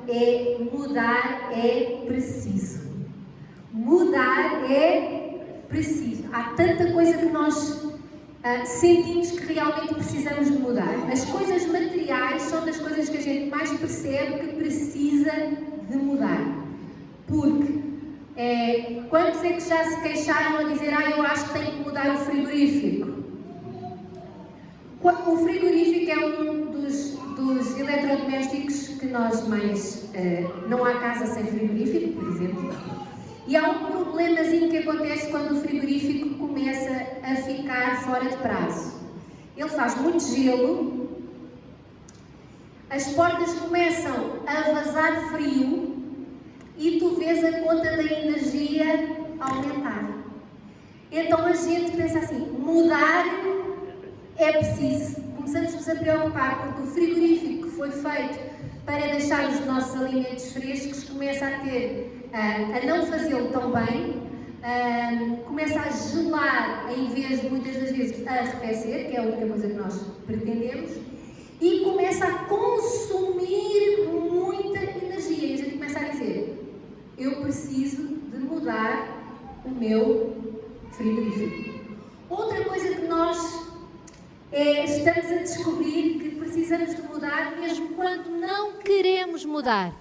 é mudar é preciso. Mudar é preciso. Há tanta coisa que nós sentimos que realmente precisamos de mudar. As coisas materiais são das coisas que a gente mais percebe que precisa de mudar. Porque quantos é que já se queixaram a dizer eu acho que tenho que mudar o frigorífico? O frigorífico é um dos eletrodomésticos que nós mais... não há casa sem frigorífico, por exemplo. E há um problemazinho que acontece quando o frigorífico começa a ficar fora de prazo. Ele faz muito gelo, as portas começam a vazar frio e tu vês a conta da energia aumentar. Então a gente pensa assim, mudar é preciso. Começamos a preocupar porque o frigorífico que foi feito para deixar os nossos alimentos frescos começa a não fazê-lo tão bem, começa a gelar em vez de muitas das vezes a arrefecer, que é a única coisa que nós pretendemos, e começa a consumir muita energia. E a gente começa a dizer, eu preciso de mudar o meu frigorífico. Outra coisa que nós estamos a descobrir que precisamos de mudar mesmo quando não queremos mudar.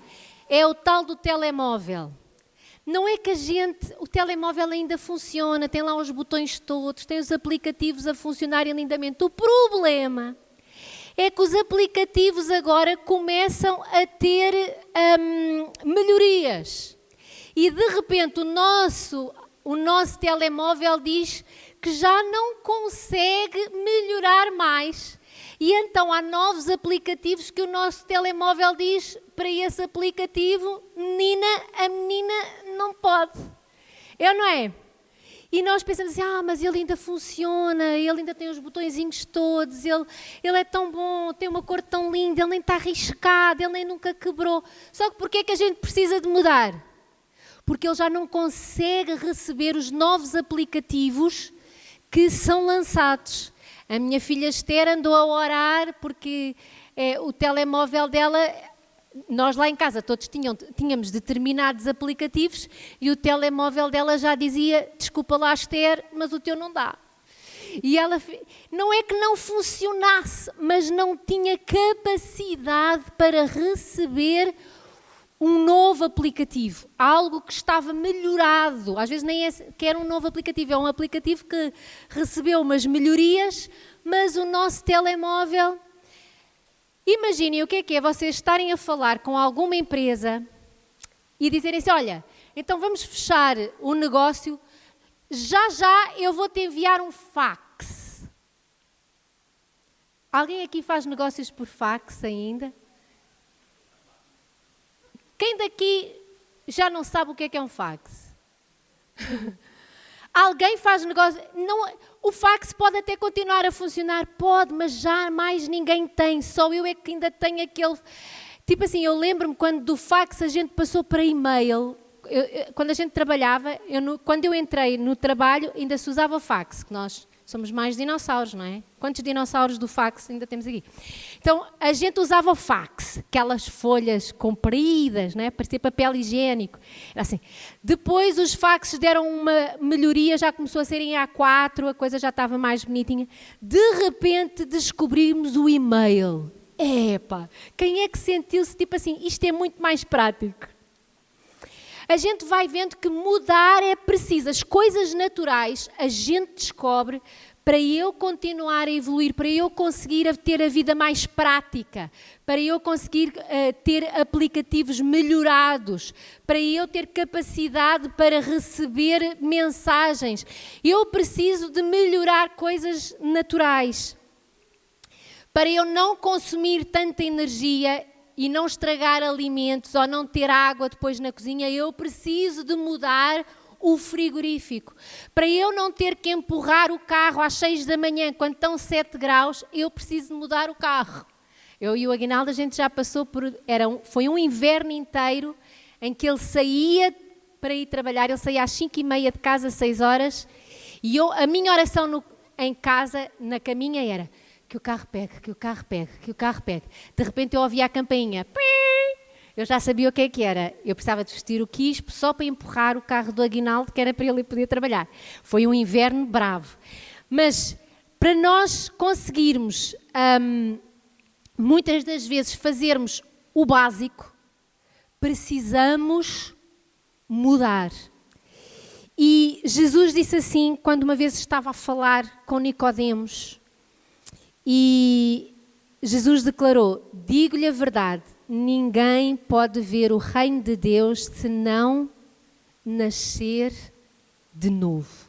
É o tal do telemóvel. Não é que o telemóvel ainda funciona, tem lá os botões todos, tem os aplicativos a funcionarem lindamente. O problema é que os aplicativos agora começam a ter melhorias. E de repente o nosso telemóvel diz que já não consegue melhorar mais. E então há novos aplicativos que o nosso telemóvel diz para esse aplicativo, a menina não pode. Não é? E nós pensamos assim, mas ele ainda funciona, ele ainda tem os botõezinhos todos, ele é tão bom, tem uma cor tão linda, ele nem está riscado, ele nem nunca quebrou. Só que porquê é que a gente precisa de mudar? Porque ele já não consegue receber os novos aplicativos que são lançados. A minha filha Esther andou a orar porque o telemóvel dela, nós lá em casa todos tínhamos determinados aplicativos e o telemóvel dela já dizia, desculpa lá Esther, mas o teu não dá. E ela, não é que não funcionasse, mas não tinha capacidade para receber um novo aplicativo, algo que estava melhorado, às vezes nem é que era um novo aplicativo, é um aplicativo que recebeu umas melhorias, mas o nosso telemóvel... Imaginem o que é vocês estarem a falar com alguma empresa e dizerem assim, olha, então vamos fechar o negócio, já eu vou-te enviar um fax. Alguém aqui faz negócios por fax ainda? Quem daqui já não sabe o que é um fax? Alguém faz negócio... Não, o fax pode até continuar a funcionar, pode, mas já mais ninguém tem. Só eu é que ainda tenho aquele... Tipo assim, eu lembro-me quando do fax a gente passou para e-mail. Quando a gente trabalhava, quando eu entrei no trabalho, ainda se usava fax, que nós somos mais dinossauros, não é? Quantos dinossauros do fax ainda temos aqui? Então, a gente usava o fax, aquelas folhas compridas, não é? Parecia papel higiênico. Era assim. Depois os faxes deram uma melhoria, já começou a ser em A4, a coisa já estava mais bonitinha. De repente descobrimos o e-mail. Quem é que sentiu-se tipo assim, isto é muito mais prático? A gente vai vendo que mudar é preciso. As coisas naturais a gente descobre para eu continuar a evoluir, para eu conseguir ter a vida mais prática, para eu conseguir ter aplicativos melhorados, para eu ter capacidade para receber mensagens. Eu preciso de melhorar coisas naturais. Para eu não consumir tanta energia e não estragar alimentos ou não ter água depois na cozinha, eu preciso de mudar o frigorífico. Para eu não ter que empurrar o carro às 6 da manhã, quando estão 7 graus, eu preciso de mudar o carro. Eu e o Aguinaldo, a gente já passou por... Foi um inverno inteiro em que ele saía para ir trabalhar, ele saía às 5h30 de casa, 6 horas, e a minha oração em casa, na caminha, era... Que o carro pegue, que o carro pegue, que o carro pegue. De repente eu ouvia a campainha. eu já sabia o que é que era. Eu precisava de vestir o quispo só para empurrar o carro do Aguinaldo, que era para ele poder trabalhar. Foi um inverno bravo. Mas para nós conseguirmos, muitas das vezes, fazermos o básico, precisamos mudar. E Jesus disse assim, quando uma vez estava a falar com Nicodemos, e Jesus declarou: digo-lhe a verdade, ninguém pode ver o reino de Deus se não nascer de novo.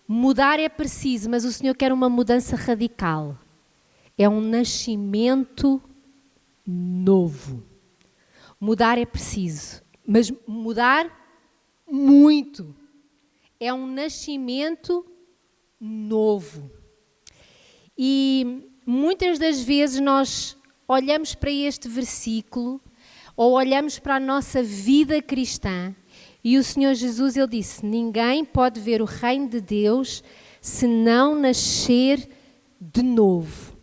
Mudar é preciso, mas o Senhor quer uma mudança radical. É um nascimento novo. Mudar é preciso, mas mudar muito. É um nascimento novo. E muitas das vezes nós olhamos para este versículo ou olhamos para a nossa vida cristã e o Senhor Jesus, Ele disse: ninguém pode ver o reino de Deus se não nascer de novo.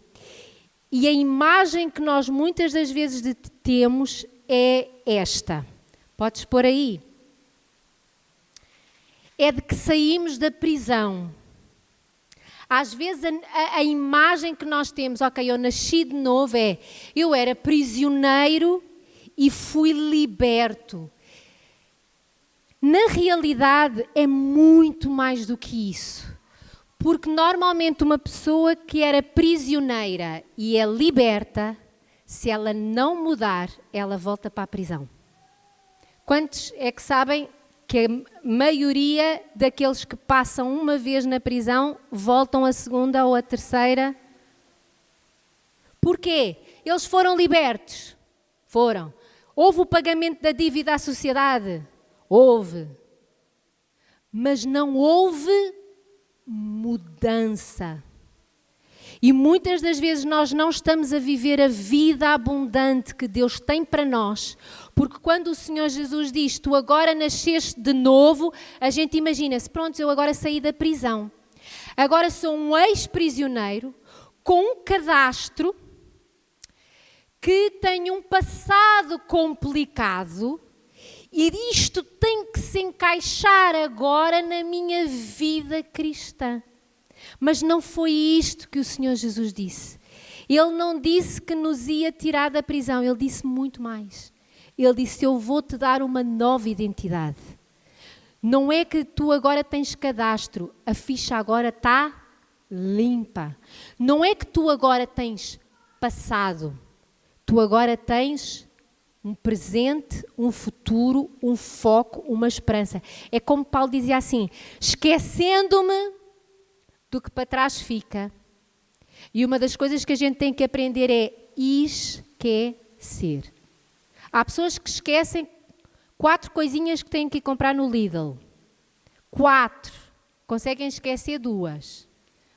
E a imagem que nós muitas das vezes temos é esta. Podes pôr aí? É de que saímos da prisão. Às vezes a imagem que nós temos, ok, eu nasci de novo, eu era prisioneiro e fui liberto. Na realidade é muito mais do que isso. Porque normalmente uma pessoa que era prisioneira e é liberta, se ela não mudar, ela volta para a prisão. Quantos é que sabem que a maioria daqueles que passam uma vez na prisão voltam a segunda ou a terceira? Porquê? Eles foram libertos? Foram. Houve o pagamento da dívida à sociedade? Houve. Mas não houve mudança. E muitas das vezes nós não estamos a viver a vida abundante que Deus tem para nós, porque quando o Senhor Jesus diz: tu agora nasceste de novo, a gente imagina-se: pronto, eu agora saí da prisão. Agora sou um ex-prisioneiro com um cadastro que tem um passado complicado e isto tem que se encaixar agora na minha vida cristã. Mas não foi isto que o Senhor Jesus disse. Ele não disse que nos ia tirar da prisão, Ele disse muito mais. Ele disse: eu vou-te dar uma nova identidade. Não é que tu agora tens cadastro, a ficha agora está limpa. Não é que tu agora tens passado, tu agora tens um presente, um futuro, um foco, uma esperança. É como Paulo dizia assim: esquecendo-me do que para trás fica. E uma das coisas que a gente tem que aprender é esquecer. Há pessoas que esquecem 4 coisinhas que têm que ir comprar no Lidl. 4. Conseguem esquecer 2.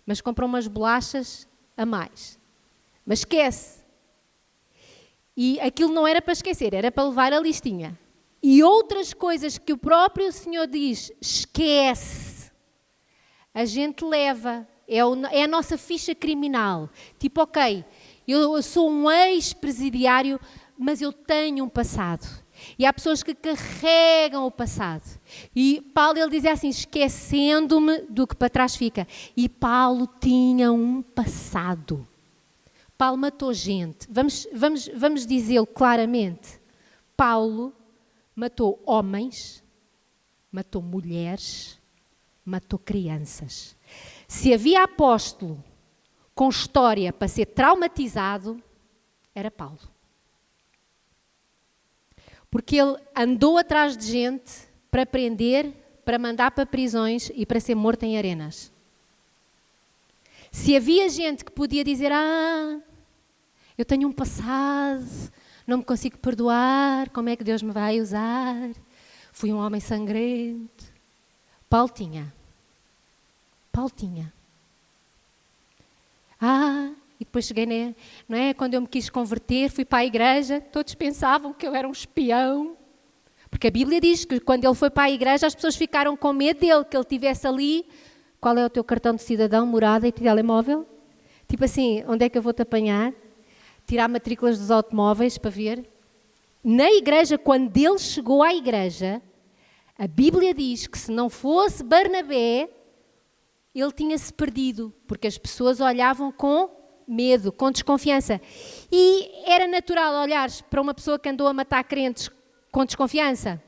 Mas compram umas bolachas a mais. Mas esquece. E aquilo não era para esquecer, era para levar a listinha. E outras coisas que o próprio Senhor diz: esquece. A gente leva, é a nossa ficha criminal. Tipo, ok, eu sou um ex-presidiário, mas eu tenho um passado. E há pessoas que carregam o passado. E Paulo, ele dizia assim: esquecendo-me do que para trás fica. E Paulo tinha um passado. Paulo matou gente. Vamos dizê-lo claramente. Paulo matou homens, matou mulheres, matou crianças. Se havia apóstolo com história para ser traumatizado, era Paulo. Porque ele andou atrás de gente para prender, para mandar para prisões e para ser morto em arenas. Se havia gente que podia dizer: eu tenho um passado, não me consigo perdoar, como é que Deus me vai usar? Fui um homem sangrento. Paulo tinha. E depois cheguei, não é? Quando eu me quis converter, fui para a igreja, todos pensavam que eu era um espião. Porque a Bíblia diz que quando ele foi para a igreja, as pessoas ficaram com medo dele, que ele estivesse ali. Qual é o teu cartão de cidadão, morada e telemóvel? Tipo assim, onde é que eu vou-te apanhar? Tirar matrículas dos automóveis para ver? na igreja, quando ele chegou à igreja, a Bíblia diz que se não fosse Barnabé, ele tinha-se perdido, porque as pessoas olhavam com medo, com desconfiança. E era natural olhares para uma pessoa que andou a matar crentes com desconfiança.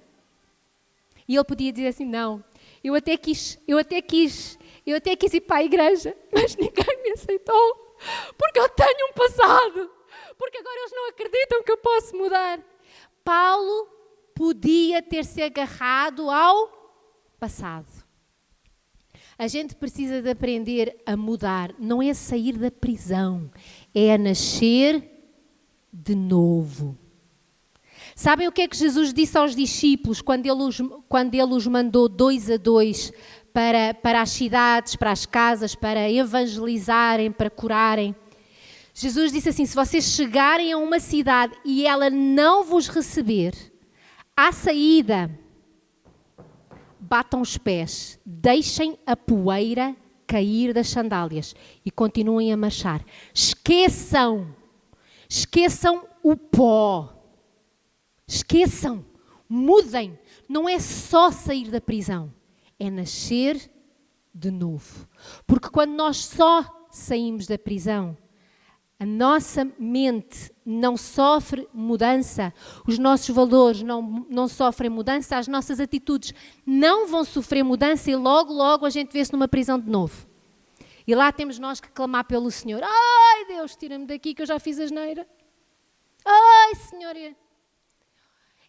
E ele podia dizer assim, não, eu até quis ir para a igreja, mas ninguém me aceitou, porque eu tenho um passado, porque agora eles não acreditam que eu posso mudar. Paulo podia ter-se agarrado ao passado. A gente precisa de aprender a mudar, não é sair da prisão, é a nascer de novo. Sabem o que é que Jesus disse aos discípulos quando ele os mandou 2 a 2 para as cidades, para as casas, para evangelizarem, para curarem? Jesus disse assim, se vocês chegarem a uma cidade e ela não vos receber, à saída, batam os pés, deixem a poeira cair das sandálias e continuem a marchar. Esqueçam o pó. Esqueçam, mudem. Não é só sair da prisão, é nascer de novo. Porque quando nós só saímos da prisão, a nossa mente não sofre mudança, os nossos valores não sofrem mudança, as nossas atitudes não vão sofrer mudança e logo a gente vê-se numa prisão de novo. E lá temos nós que clamar pelo Senhor. Ai Deus, tira-me daqui que eu já fiz asneira. Ai Senhor.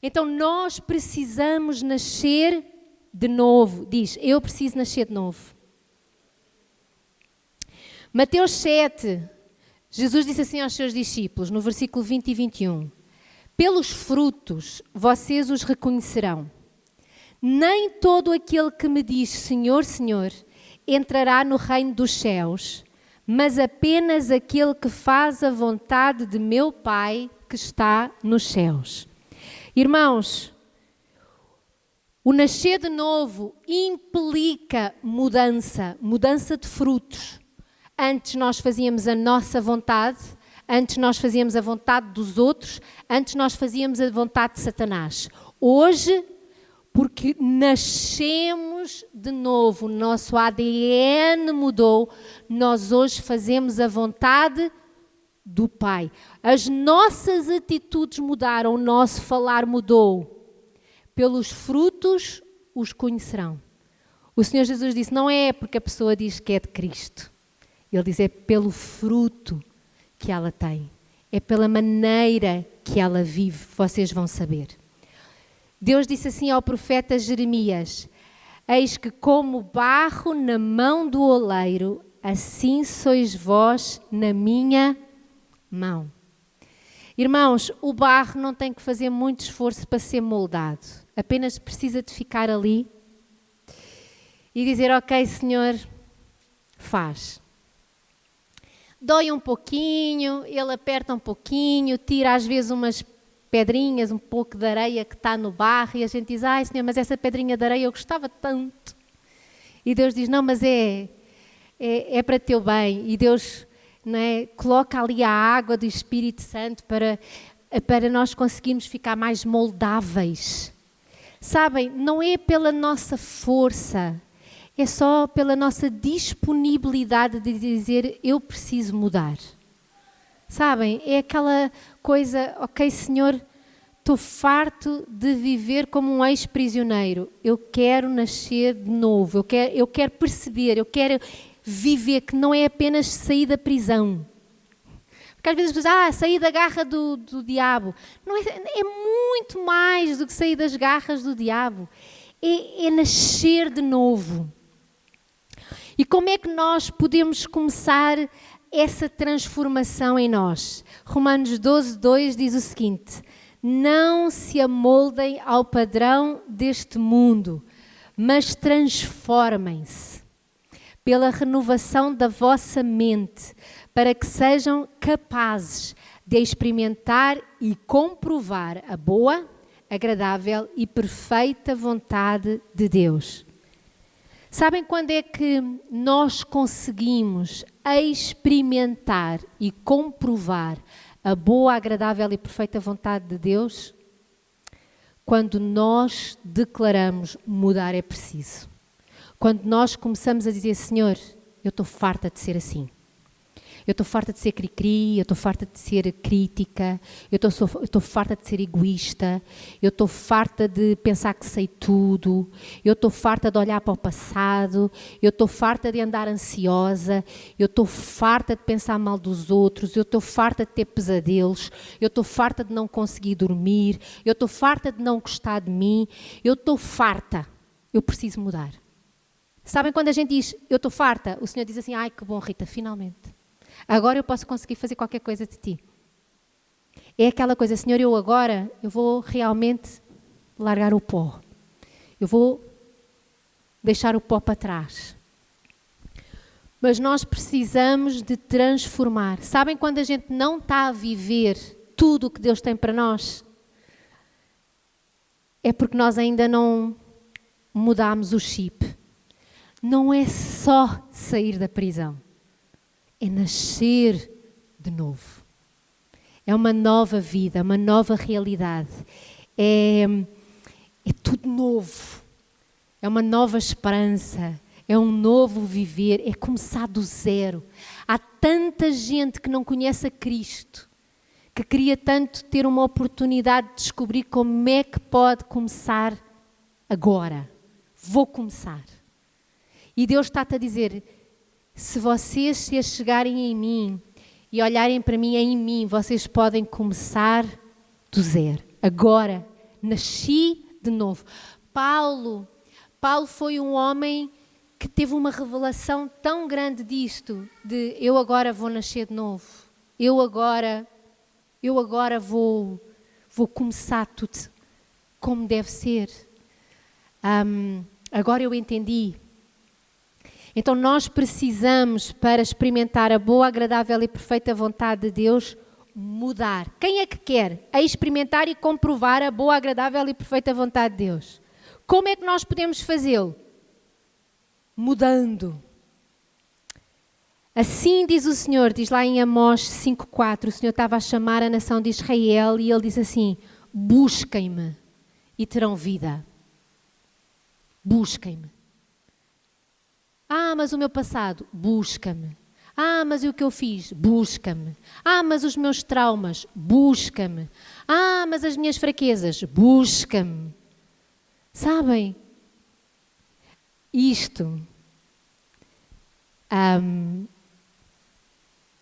Então nós precisamos nascer de novo. Diz, eu preciso nascer de novo. Mateus 7, Jesus disse assim aos seus discípulos, no versículo 20 e 21, pelos frutos vocês os reconhecerão. Nem todo aquele que me diz Senhor, Senhor, entrará no reino dos céus, mas apenas aquele que faz a vontade de meu Pai que está nos céus. Irmãos, o nascer de novo implica mudança de frutos. Antes nós fazíamos a nossa vontade, antes nós fazíamos a vontade dos outros, antes nós fazíamos a vontade de Satanás. Hoje, porque nascemos de novo, o nosso ADN mudou, nós hoje fazemos a vontade do Pai. As nossas atitudes mudaram, o nosso falar mudou. Pelos frutos os conhecerão. O Senhor Jesus disse, não é porque a pessoa diz que é de Cristo. Ele diz, é pelo fruto que ela tem. É pela maneira que ela vive, vocês vão saber. Deus disse assim ao profeta Jeremias, eis que como barro na mão do oleiro, assim sois vós na minha mão. Irmãos, o barro não tem que fazer muito esforço para ser moldado. Apenas precisa de ficar ali e dizer, ok, Senhor, faz. Dói um pouquinho, ele aperta um pouquinho, tira às vezes umas pedrinhas, um pouco de areia que está no barro e a gente diz, ai Senhor, mas essa pedrinha de areia eu gostava tanto. E Deus diz, não, mas é para teu bem. E Deus, não é, coloca ali a água do Espírito Santo para nós conseguirmos ficar mais moldáveis. Sabem, não é pela nossa força, é só pela nossa disponibilidade de dizer, eu preciso mudar. Sabem, é aquela coisa, ok Senhor, estou farto de viver como um ex-prisioneiro. Eu quero nascer de novo, eu quero perceber, eu quero viver que não é apenas sair da prisão. Porque às vezes as pessoas sair da garra do diabo. Não é muito mais do que sair das garras do diabo. É nascer de novo. E como é que nós podemos começar essa transformação em nós? Romanos 12:2 diz o seguinte, não se amoldem ao padrão deste mundo, mas transformem-se pela renovação da vossa mente, para que sejam capazes de experimentar e comprovar a boa, agradável e perfeita vontade de Deus. Sabem quando é que nós conseguimos experimentar e comprovar a boa, agradável e perfeita vontade de Deus? quando nós declaramos mudar é preciso. Quando nós começamos a dizer, Senhor, eu estou farta de ser assim. Eu estou farta de ser cri-cri, eu estou farta de ser crítica, eu estou farta de ser egoísta, eu estou farta de pensar que sei tudo, eu estou farta de olhar para o passado, eu estou farta de andar ansiosa, eu estou farta de pensar mal dos outros, eu estou farta de ter pesadelos, eu estou farta de não conseguir dormir, eu estou farta de não gostar de mim, eu estou farta, eu preciso mudar. Sabem quando a gente diz, eu estou farta, o Senhor diz assim, ai que bom Rita, finalmente. Agora eu posso conseguir fazer qualquer coisa de ti. É aquela coisa, Senhor, eu vou realmente largar o pó. Eu vou deixar o pó para trás. Mas nós precisamos de transformar. Sabem quando a gente não está a viver tudo o que Deus tem para nós? É porque nós ainda não mudámos o chip. Não é só sair da prisão. É nascer de novo. É uma nova vida, uma nova realidade. É tudo novo. É uma nova esperança. É um novo viver. É começar do zero. Há tanta gente que não conhece a Cristo, que queria tanto ter uma oportunidade de descobrir como é que pode começar agora. Vou começar. E Deus está-te a dizer, se vocês se chegarem em mim e olharem para mim, em mim, vocês podem começar do zero. Agora, nasci de novo. Paulo foi um homem que teve uma revelação tão grande disto, de eu agora vou nascer de novo. Eu agora vou começar tudo como deve ser. Agora eu entendi. Então nós precisamos, para experimentar a boa, agradável e perfeita vontade de Deus, mudar. Quem é que quer experimentar e comprovar a boa, agradável e perfeita vontade de Deus? Como é que nós podemos fazê-lo? Mudando. Assim diz o Senhor, diz lá em Amós 5,4, o Senhor estava a chamar a nação de Israel e Ele diz assim, busquem-me e terão vida. Busquem-me. Ah, mas o meu passado, busca-me. Ah, mas o que eu fiz, busca-me. Ah, mas os meus traumas, busca-me. Ah, mas as minhas fraquezas, busca-me. Sabem? Isto.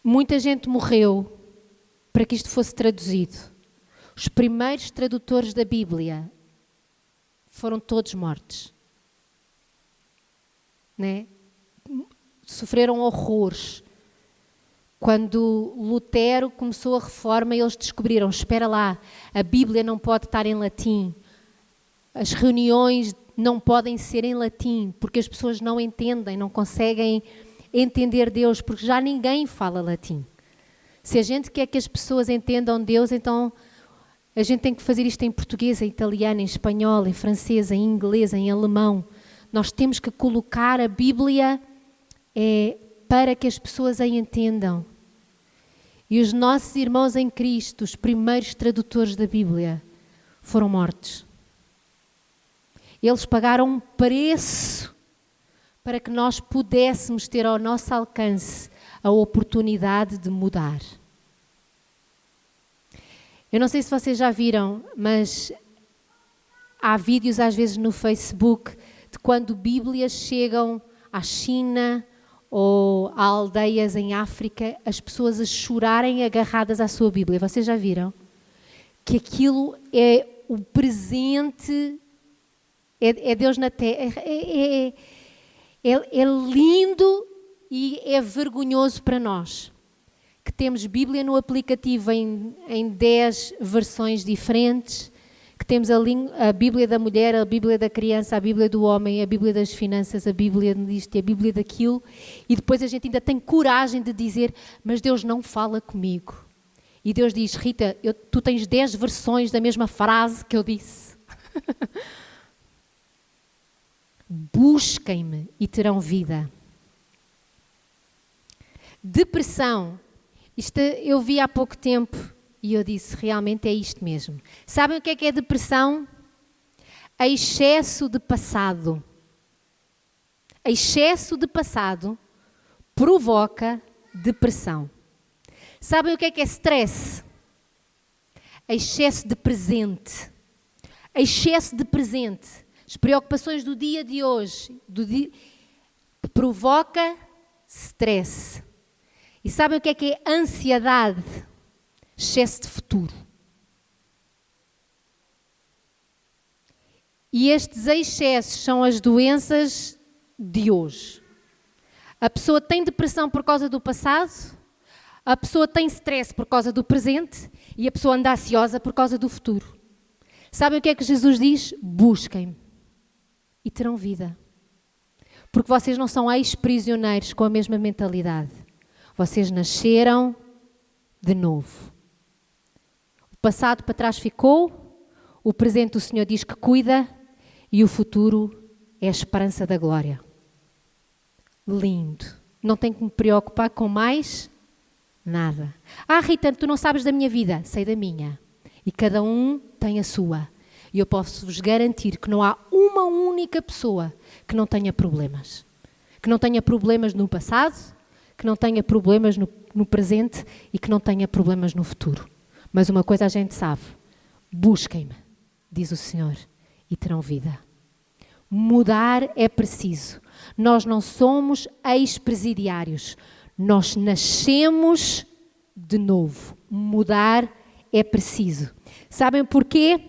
Muita gente morreu para que isto fosse traduzido. Os primeiros tradutores da Bíblia foram todos mortos. Né? Sofreram horrores. Quando Lutero começou a reforma, eles descobriram, espera lá, a Bíblia não pode estar em latim, as reuniões não podem ser em latim, porque as pessoas não entendem, não conseguem entender Deus, porque já ninguém fala latim. Se a gente quer que as pessoas entendam Deus, então a gente tem que fazer isto em português, em italiano, em espanhol, em francês, em inglês, em alemão. Nós temos que colocar a Bíblia para que as pessoas a entendam. E os nossos irmãos em Cristo, os primeiros tradutores da Bíblia, foram mortos. Eles pagaram um preço para que nós pudéssemos ter ao nosso alcance a oportunidade de mudar. Eu não sei se vocês já viram, mas há vídeos às vezes no Facebook de quando Bíblias chegam à China ou a aldeias em África, as pessoas a chorarem agarradas à sua Bíblia. Vocês já viram? Que aquilo é o presente, é Deus na terra, é lindo e é vergonhoso para nós, que temos Bíblia no aplicativo em 10 versões diferentes, que temos a Bíblia da mulher, a Bíblia da criança, a Bíblia do homem, a Bíblia das finanças, a Bíblia disto e a Bíblia daquilo, e depois a gente ainda tem coragem de dizer, mas Deus não fala comigo. E Deus diz, Rita, tu tens 10 versões da mesma frase que eu disse. Busquem-me e terão vida. Depressão. Isto eu vi há pouco tempo e eu disse, realmente é isto mesmo. Sabem o que é depressão? Excesso de passado. Excesso de passado provoca depressão. Sabem o que é stress? Excesso de presente. Excesso de presente. As preocupações do dia de hoje provoca stress. E sabem o que é ansiedade? Excesso de futuro. E estes excessos são as doenças de hoje. A pessoa tem depressão por causa do passado, a pessoa tem stress por causa do presente e a pessoa anda ansiosa por causa do futuro. Sabem o que é que Jesus diz? Busquem-me e terão vida. Porque vocês não são ex-prisioneiros com a mesma mentalidade. Vocês nasceram de novo. O passado para trás ficou, o presente o Senhor diz que cuida e o futuro é a esperança da glória. Lindo. Não tenho que me preocupar com mais nada. Rita, tu não sabes da minha vida. Sei da minha. E cada um tem a sua. E eu posso-vos garantir que não há uma única pessoa que não tenha problemas. Que não tenha problemas no passado, que não tenha problemas no presente e que não tenha problemas no futuro. Mas uma coisa a gente sabe. Busquem-me, diz o Senhor, e terão vida. Mudar é preciso. Nós não somos ex-presidiários. Nós nascemos de novo. Mudar é preciso. Sabem porquê?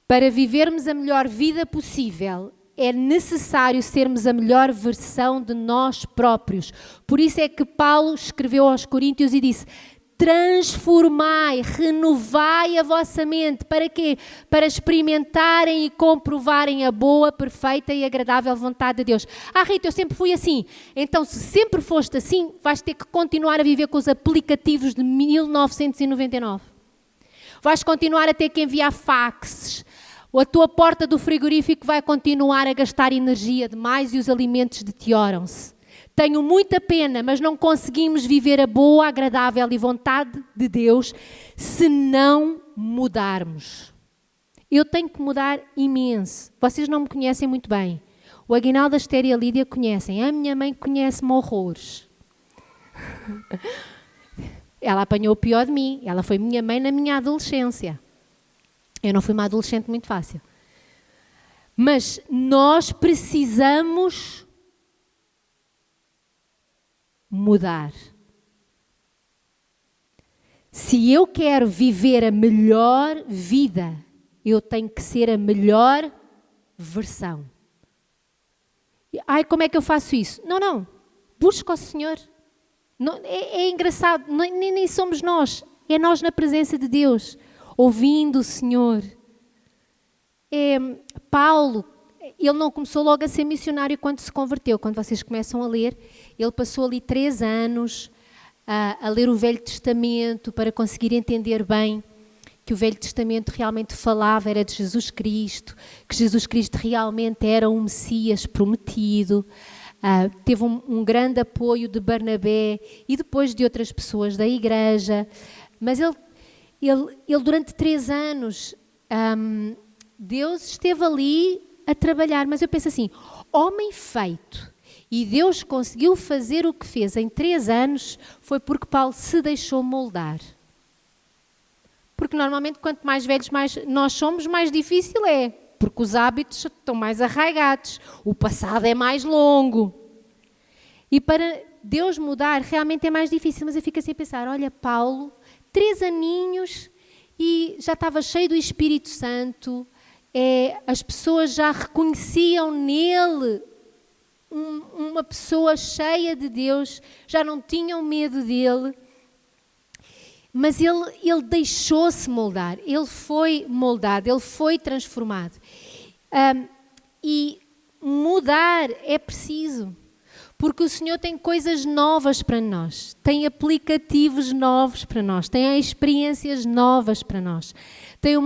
Para vivermos a melhor vida possível, é necessário sermos a melhor versão de nós próprios. Por isso é que Paulo escreveu aos Coríntios e disse: transformai, renovai a vossa mente. Para quê? Para experimentarem e comprovarem a boa, perfeita e agradável vontade de Deus. Rita, eu sempre fui assim. Então, se sempre foste assim, vais ter que continuar a viver com os aplicativos de 1999. Vais continuar a ter que enviar faxes. A tua porta do frigorífico vai continuar a gastar energia demais e os alimentos deterioram-se. Tenho muita pena, mas não conseguimos viver a boa, agradável e vontade de Deus se não mudarmos. Eu tenho que mudar imenso. Vocês não me conhecem muito bem. O Aguinaldo, a Esther e a Lídia conhecem. A minha mãe conhece-me horrores. Ela apanhou o pior de mim. Ela foi minha mãe na minha adolescência. Eu não fui uma adolescente muito fácil. Mas nós precisamos mudar. Se eu quero viver a melhor vida, eu tenho que ser a melhor versão. Como é que eu faço isso? Não. Busca o Senhor. Não, é engraçado, nem somos nós. É nós na presença de Deus, ouvindo o Senhor. Paulo, ele não começou logo a ser missionário quando se converteu. Quando vocês começam a ler, ele passou ali 3 anos a ler o Velho Testamento para conseguir entender bem que o Velho Testamento realmente falava, era de Jesus Cristo, que Jesus Cristo realmente era um Messias prometido. Teve um grande apoio de Barnabé e depois de outras pessoas da igreja. Mas ele durante 3 anos, Deus esteve ali a trabalhar. Mas eu penso assim, homem feito, e Deus conseguiu fazer o que fez em 3 anos, foi porque Paulo se deixou moldar. Porque normalmente quanto mais velhos nós somos, mais difícil é. Porque os hábitos estão mais arraigados, o passado é mais longo. E para Deus mudar realmente é mais difícil. Mas eu fico assim a pensar, olha, Paulo, 3 aninhos e já estava cheio do Espírito Santo, as pessoas já reconheciam nele uma pessoa cheia de Deus, já não tinham medo dele. Mas ele deixou-se moldar, ele foi moldado, ele foi transformado. E mudar é preciso, porque o Senhor tem coisas novas para nós, tem aplicativos novos para nós, tem experiências novas para nós, tem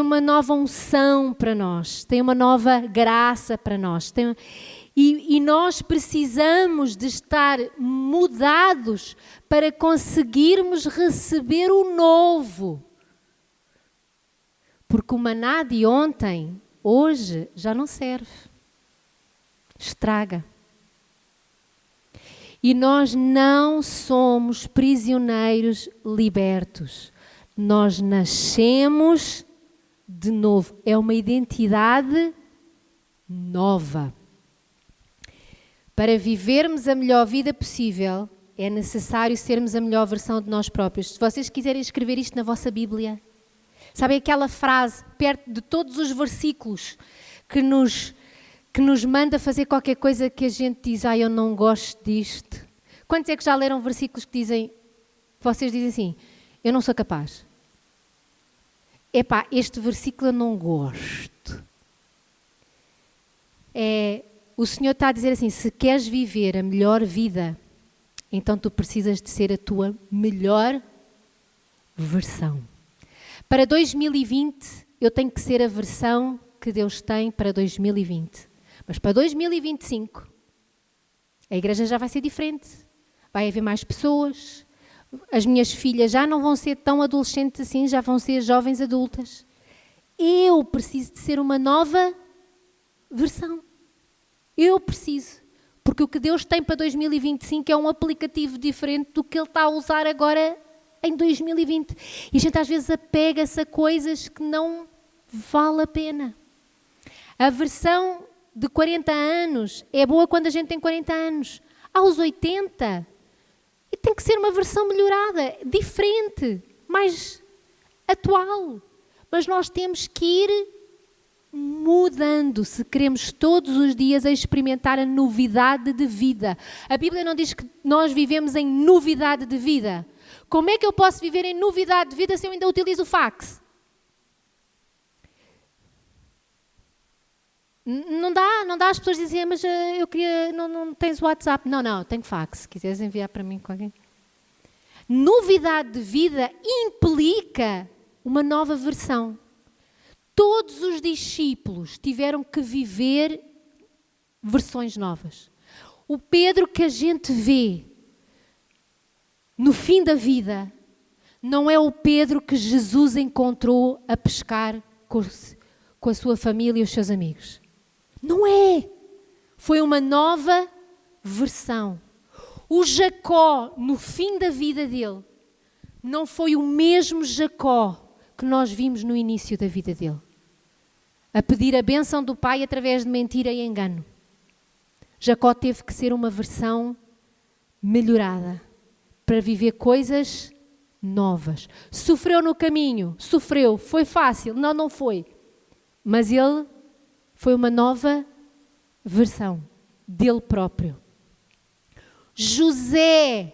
uma nova unção para nós, tem uma nova graça para nós. E nós precisamos de estar mudados para conseguirmos receber o novo. Porque o maná de ontem hoje já não serve. Estraga. E nós não somos prisioneiros libertos. Nós nascemos de novo. É uma identidade nova. Para vivermos a melhor vida possível, é necessário sermos a melhor versão de nós próprios. Se vocês quiserem escrever isto na vossa Bíblia, sabem aquela frase, perto de todos os versículos, que nos manda fazer qualquer coisa que a gente diz, eu não gosto disto. Quantos é que já leram versículos que dizem, vocês dizem assim, eu não sou capaz. Este versículo eu não gosto. O Senhor está a dizer assim, se queres viver a melhor vida, então tu precisas de ser a tua melhor versão. Para 2020, eu tenho que ser a versão que Deus tem para 2020. Mas para 2025, a igreja já vai ser diferente. Vai haver mais pessoas. As minhas filhas já não vão ser tão adolescentes assim, já vão ser jovens adultas. Eu preciso de ser uma nova versão. Eu preciso. Porque o que Deus tem para 2025 é um aplicativo diferente do que Ele está a usar agora em 2020. E a gente às vezes apega-se a coisas que não vale a pena. A versão de 40 anos é boa quando a gente tem 40 anos. Aos 80, e tem que ser uma versão melhorada, diferente, mais atual. Mas nós temos que ir mudando se queremos todos os dias a experimentar a novidade de vida. A Bíblia não diz que nós vivemos em novidade de vida. Como é que eu posso viver em novidade de vida se eu ainda utilizo o fax? Não dá, as pessoas dizem, mas eu queria, não tens WhatsApp. Não, tenho fax, se quiseres enviar para mim com alguém. Novidade de vida implica uma nova versão. Todos os discípulos tiveram que viver versões novas. O Pedro que a gente vê no fim da vida não é o Pedro que Jesus encontrou a pescar com a sua família e os seus amigos. Não é. Foi uma nova versão. O Jacó, no fim da vida dele, não foi o mesmo Jacó que nós vimos no início da vida dele. A pedir a bênção do pai através de mentira e engano. Jacó teve que ser uma versão melhorada para viver coisas novas. Sofreu no caminho, foi fácil, não foi. Mas ele foi uma nova versão dele próprio. José,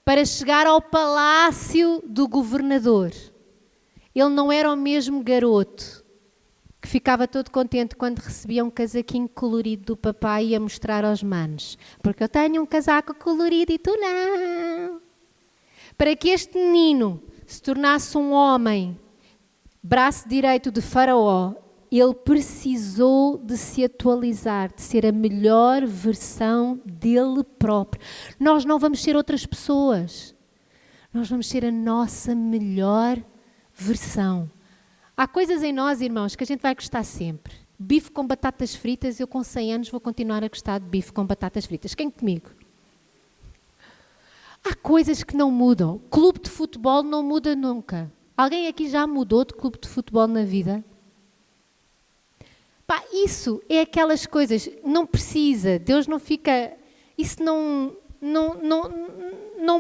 para chegar ao palácio do governador, ele não era o mesmo garoto que ficava todo contente quando recebia um casaquinho colorido do papai e ia mostrar aos manos. Porque eu tenho um casaco colorido e tu não. Para que este menino se tornasse um homem, braço direito de Faraó, ele precisou de se atualizar, de ser a melhor versão dele próprio. Nós não vamos ser outras pessoas. Nós vamos ser a nossa melhor versão. Há coisas em nós, irmãos, que a gente vai gostar sempre. Bife com batatas fritas, eu com 100 anos vou continuar a gostar de bife com batatas fritas. Quem comigo? Há coisas que não mudam. Clube de futebol não muda nunca. Alguém aqui já mudou de clube de futebol na vida? Isso é aquelas coisas, não precisa, Deus não fica, isso não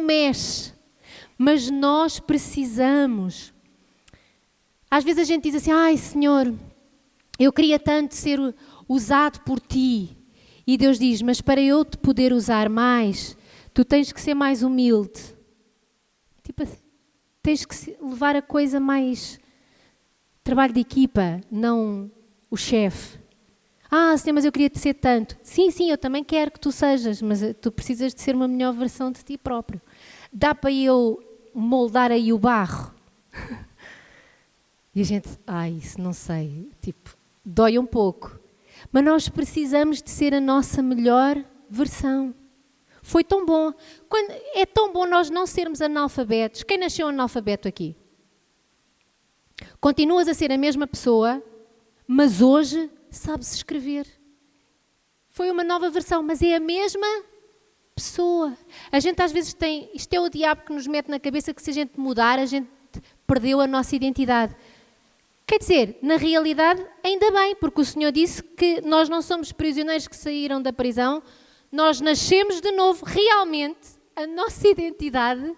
mexe, mas nós precisamos. Às vezes a gente diz assim, Senhor, eu queria tanto ser usado por Ti, e Deus diz, mas para eu te poder usar mais, tu tens que ser mais humilde, tipo assim, tens que levar a coisa mais trabalho de equipa, não o chefe. Senhor, mas eu queria te ser tanto. Sim, eu também quero que tu sejas, mas tu precisas de ser uma melhor versão de ti próprio. Dá para eu moldar aí o barro? E a gente, isso não sei, dói um pouco. Mas nós precisamos de ser a nossa melhor versão. Foi tão bom. É tão bom nós não sermos analfabetos. Quem nasceu analfabeto aqui? Continuas a ser a mesma pessoa, mas hoje sabe-se escrever. Foi uma nova versão, mas é a mesma pessoa. A gente às vezes tem, isto é o diabo que nos mete na cabeça que se a gente mudar, a gente perdeu a nossa identidade. Quer dizer, na realidade, ainda bem, porque o Senhor disse que nós não somos prisioneiros que saíram da prisão, nós nascemos de novo. Realmente, a nossa identidade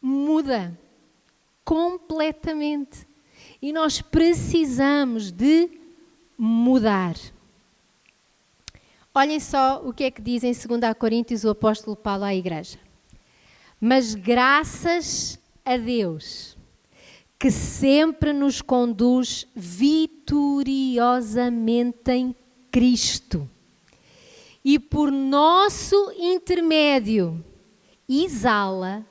muda completamente. E nós precisamos de mudar. Olhem só o que é que diz em 2 Coríntios o apóstolo Paulo à igreja. Mas graças a Deus, que sempre nos conduz vitoriosamente em Cristo e por nosso intermédio exala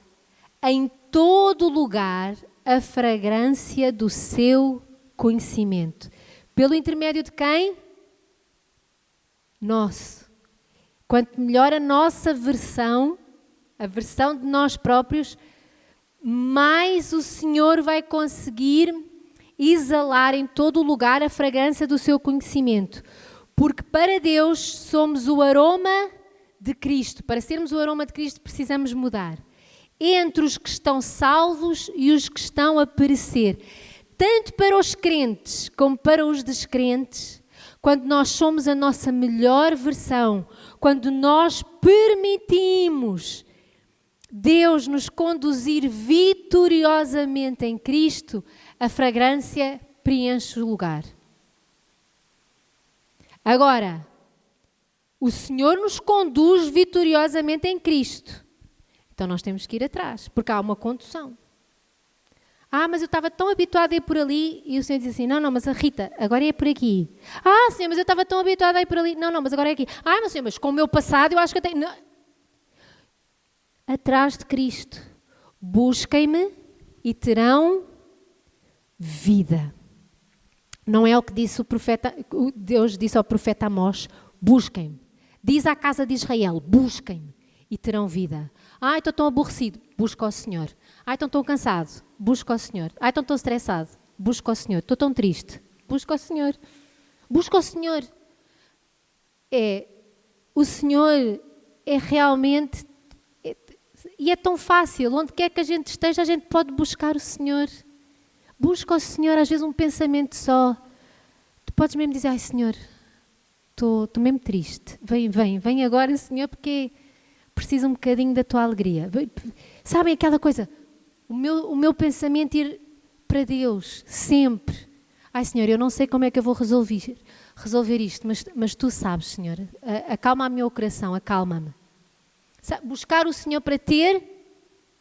em todo lugar a fragrância do seu conhecimento. Pelo intermédio de quem? Nosso. Quanto melhor a nossa versão, a versão de nós próprios, mais o Senhor vai conseguir exalar em todo o lugar a fragrância do seu conhecimento. Porque para Deus somos o aroma de Cristo. Para sermos o aroma de Cristo precisamos mudar. Entre os que estão salvos e os que estão a perecer. Tanto para os crentes como para os descrentes, quando nós somos a nossa melhor versão, quando nós permitimos Deus nos conduzir vitoriosamente em Cristo, a fragrância preenche o lugar. Agora, o Senhor nos conduz vitoriosamente em Cristo. Então nós temos que ir atrás, porque há uma condução. Mas eu estava tão habituada a ir por ali, e o Senhor diz assim, não, mas a Rita, agora é por aqui. Senhor, mas eu estava tão habituada a ir por ali, não, mas agora é aqui. Mas Senhor, mas com o meu passado eu acho que eu tenho... Não. Atrás de Cristo, busquem-me e terão vida. Não é o que disse o profeta, Deus disse ao profeta Amós, busquem-me. Diz à casa de Israel, busquem-me e terão vida. Estou tão aborrecido, busca o Senhor. Estou tão cansado, busca o Senhor. Estou tão estressado, busca o Senhor. Estou tão triste, busca o Senhor. Busca o Senhor. O Senhor é realmente... E é tão fácil, onde quer que a gente esteja, a gente pode buscar o Senhor. Busca o Senhor, às vezes um pensamento só. Tu podes mesmo dizer, Senhor, estou mesmo triste. Vem agora, Senhor, porque preciso um bocadinho da tua alegria. Sabem aquela coisa? O meu pensamento ir para Deus, sempre. Senhor, eu não sei como é que eu vou resolver isto, mas tu sabes, Senhor. Acalma o meu coração, acalma-me. Buscar o Senhor para ter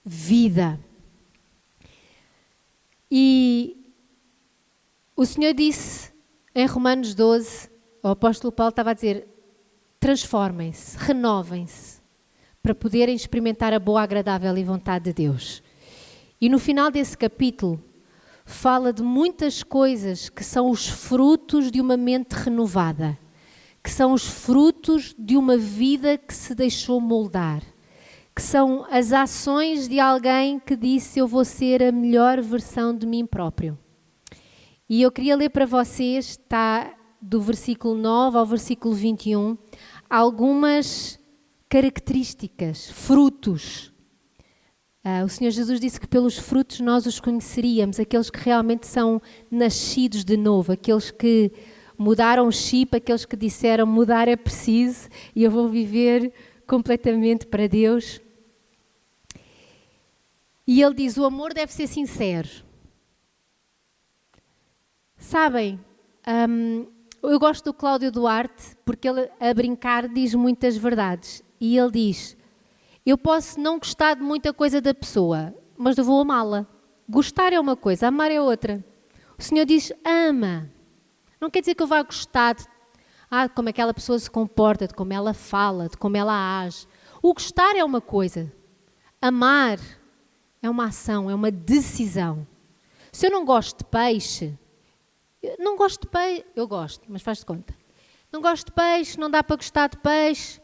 vida. E o Senhor disse em Romanos 12, o apóstolo Paulo estava a dizer, transformem-se, renovem-se, para poderem experimentar a boa, agradável e vontade de Deus. E no final desse capítulo, fala de muitas coisas que são os frutos de uma mente renovada, que são os frutos de uma vida que se deixou moldar, que são as ações de alguém que disse, eu vou ser a melhor versão de mim próprio. E eu queria ler para vocês, está do versículo 9 ao versículo 21, algumas características, frutos. O Senhor Jesus disse que pelos frutos nós os conheceríamos, aqueles que realmente são nascidos de novo, aqueles que mudaram o chip, aqueles que disseram mudar é preciso e eu vou viver completamente para Deus. E ele diz, o amor deve ser sincero. Sabem, eu gosto do Cláudio Duarte porque ele, a brincar, diz muitas verdades. E ele diz, eu posso não gostar de muita coisa da pessoa, mas eu vou amá-la. Gostar é uma coisa, amar é outra. O Senhor diz, ama. Não quer dizer que eu vá gostar de como aquela pessoa se comporta, de como ela fala, de como ela age. O gostar é uma coisa. Amar é uma ação, é uma decisão. Se eu não gosto de peixe, eu gosto, mas faz de conta. Não gosto de peixe, não dá para gostar de peixe,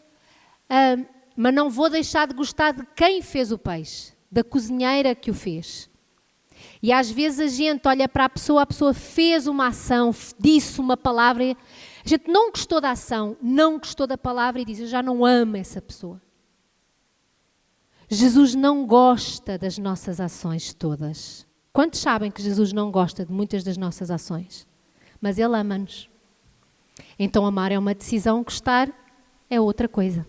mas não vou deixar de gostar de quem fez o peixe, da cozinheira que o fez. E às vezes a gente olha para a pessoa fez uma ação, disse uma palavra, a gente não gostou da ação, não gostou da palavra e diz, eu já não amo essa pessoa. Jesus não gosta das nossas ações todas. Quantos sabem que Jesus não gosta de muitas das nossas ações? Mas Ele ama-nos. Então amar é uma decisão, gostar é outra coisa.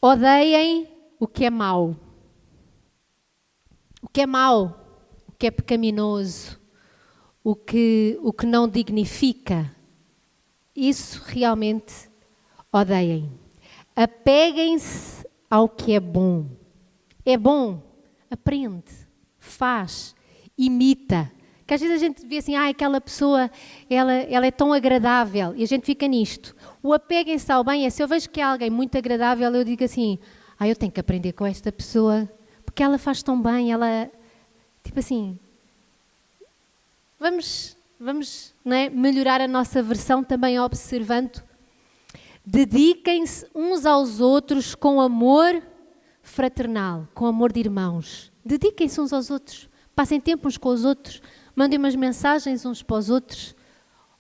Odeiem o que é mau. O que é mau, o que é pecaminoso, o que não dignifica, isso realmente odeiem. Apeguem-se ao que é bom. É bom, aprende, faz, imita. Que às vezes a gente vê assim, aquela pessoa, ela é tão agradável, e a gente fica nisto. O apeguem-se ao bem é, se eu vejo que é alguém muito agradável, eu digo assim, eu tenho que aprender com esta pessoa, porque ela faz tão bem, ela, tipo assim, vamos não é, melhorar a nossa versão também observando. Dediquem-se uns aos outros com amor fraternal, com amor de irmãos. Dediquem-se uns aos outros, passem tempo uns com os outros, mandem umas mensagens uns para os outros,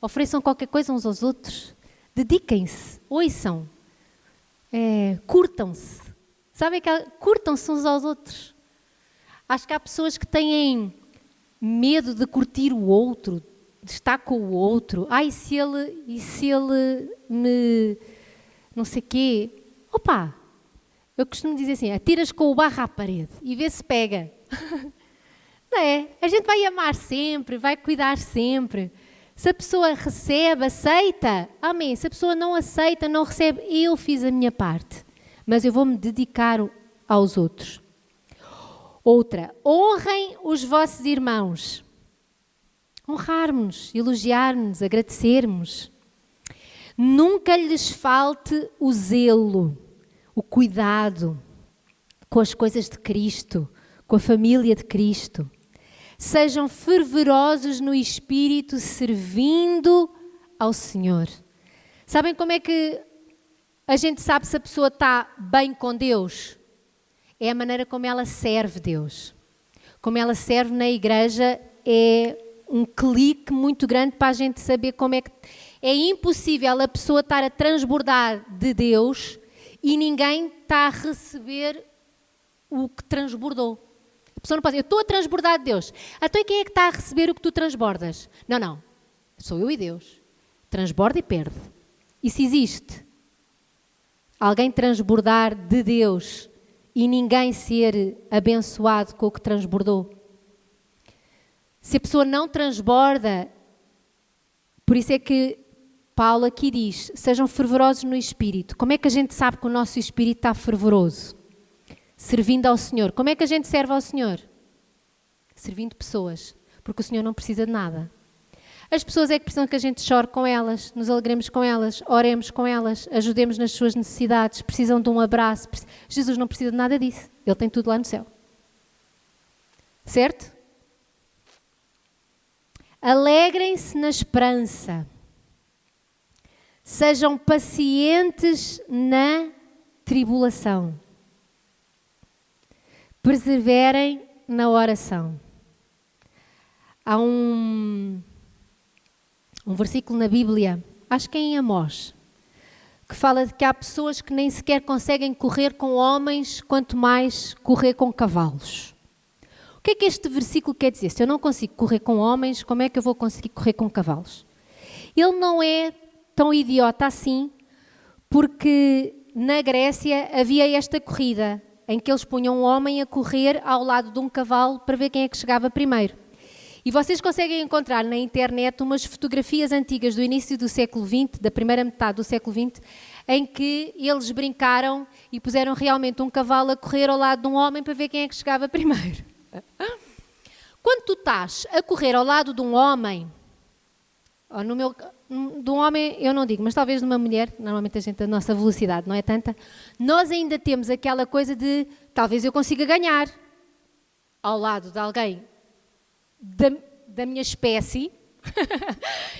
ofereçam qualquer coisa uns aos outros. Dediquem-se, ouçam, curtam-se. Sabem que curtam-se uns aos outros. Acho que há pessoas que têm medo de curtir o outro, de estar com o outro. E se ele me... não sei quê. Opa! Eu costumo dizer assim, atiras com o barro à parede e vê se pega. Não é? A gente vai amar sempre, vai cuidar sempre. Se a pessoa recebe, aceita, amém. Se a pessoa não aceita, não recebe, eu fiz a minha parte. Mas eu vou-me dedicar aos outros. Outra, honrem os vossos irmãos. Honrarmos, elogiarmos, agradecermos. Nunca lhes falte o zelo, o cuidado com as coisas de Cristo, com a família de Cristo. Sejam fervorosos no Espírito, servindo ao Senhor. Sabem como é que a gente sabe se a pessoa está bem com Deus? É a maneira como ela serve Deus. Como ela serve na igreja é um clique muito grande para a gente saber como é que... É impossível a pessoa estar a transbordar de Deus e ninguém está a receber o que transbordou. A pessoa não pode dizer, eu estou a transbordar de Deus. Então quem é que está a receber o que tu transbordas? Não. Sou eu e Deus. Transborda e perde. Isso existe. Alguém transbordar de Deus e ninguém ser abençoado com o que transbordou. Se a pessoa não transborda, por isso é que Paulo aqui diz, sejam fervorosos no Espírito. Como é que a gente sabe que o nosso Espírito está fervoroso? Servindo ao Senhor. Como é que a gente serve ao Senhor? Servindo pessoas. Porque o Senhor não precisa de nada. As pessoas é que precisam que a gente chore com elas, nos alegremos com elas, oremos com elas, ajudemos nas suas necessidades, precisam de um abraço. Jesus não precisa de nada disso. Ele tem tudo lá no céu. Certo? Alegrem-se na esperança. Sejam pacientes na tribulação. Perseverem na oração. Há um versículo na Bíblia, acho que é em Amós, que fala de que há pessoas que nem sequer conseguem correr com homens, quanto mais correr com cavalos. O que é que este versículo quer dizer? Se eu não consigo correr com homens, como é que eu vou conseguir correr com cavalos? Ele não é tão idiota assim, porque na Grécia havia esta corrida, em que eles punham um homem a correr ao lado de um cavalo para ver quem é que chegava primeiro. E vocês conseguem encontrar na internet umas fotografias antigas do início do século XX, da primeira metade do século XX, em que eles brincaram e puseram realmente um cavalo a correr ao lado de um homem para ver quem é que chegava primeiro. Quando tu estás a correr ao lado de um homem, ou de um homem eu não digo, mas talvez de uma mulher, normalmente a nossa velocidade não é tanta, nós ainda temos aquela coisa de, talvez eu consiga ganhar ao lado de alguém da minha espécie.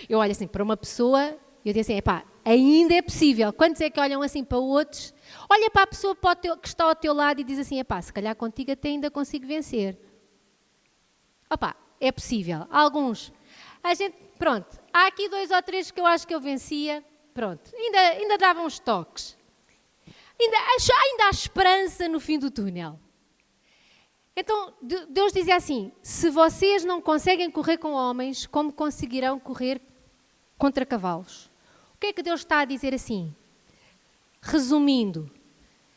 Eu olho assim para uma pessoa e eu digo assim, Ainda é possível. Quantos é que olham assim para outros? Olha para a pessoa que está ao teu lado e diz assim, epá, se calhar contigo até ainda consigo vencer. Opá, é possível. Alguns. Pronto, há aqui 2 ou 3 que eu acho que eu vencia. Pronto, ainda dava uns toques. Ainda há esperança no fim do túnel. Então, Deus dizia assim, se vocês não conseguem correr com homens, como conseguirão correr contra cavalos? O que é que Deus está a dizer assim? Resumindo,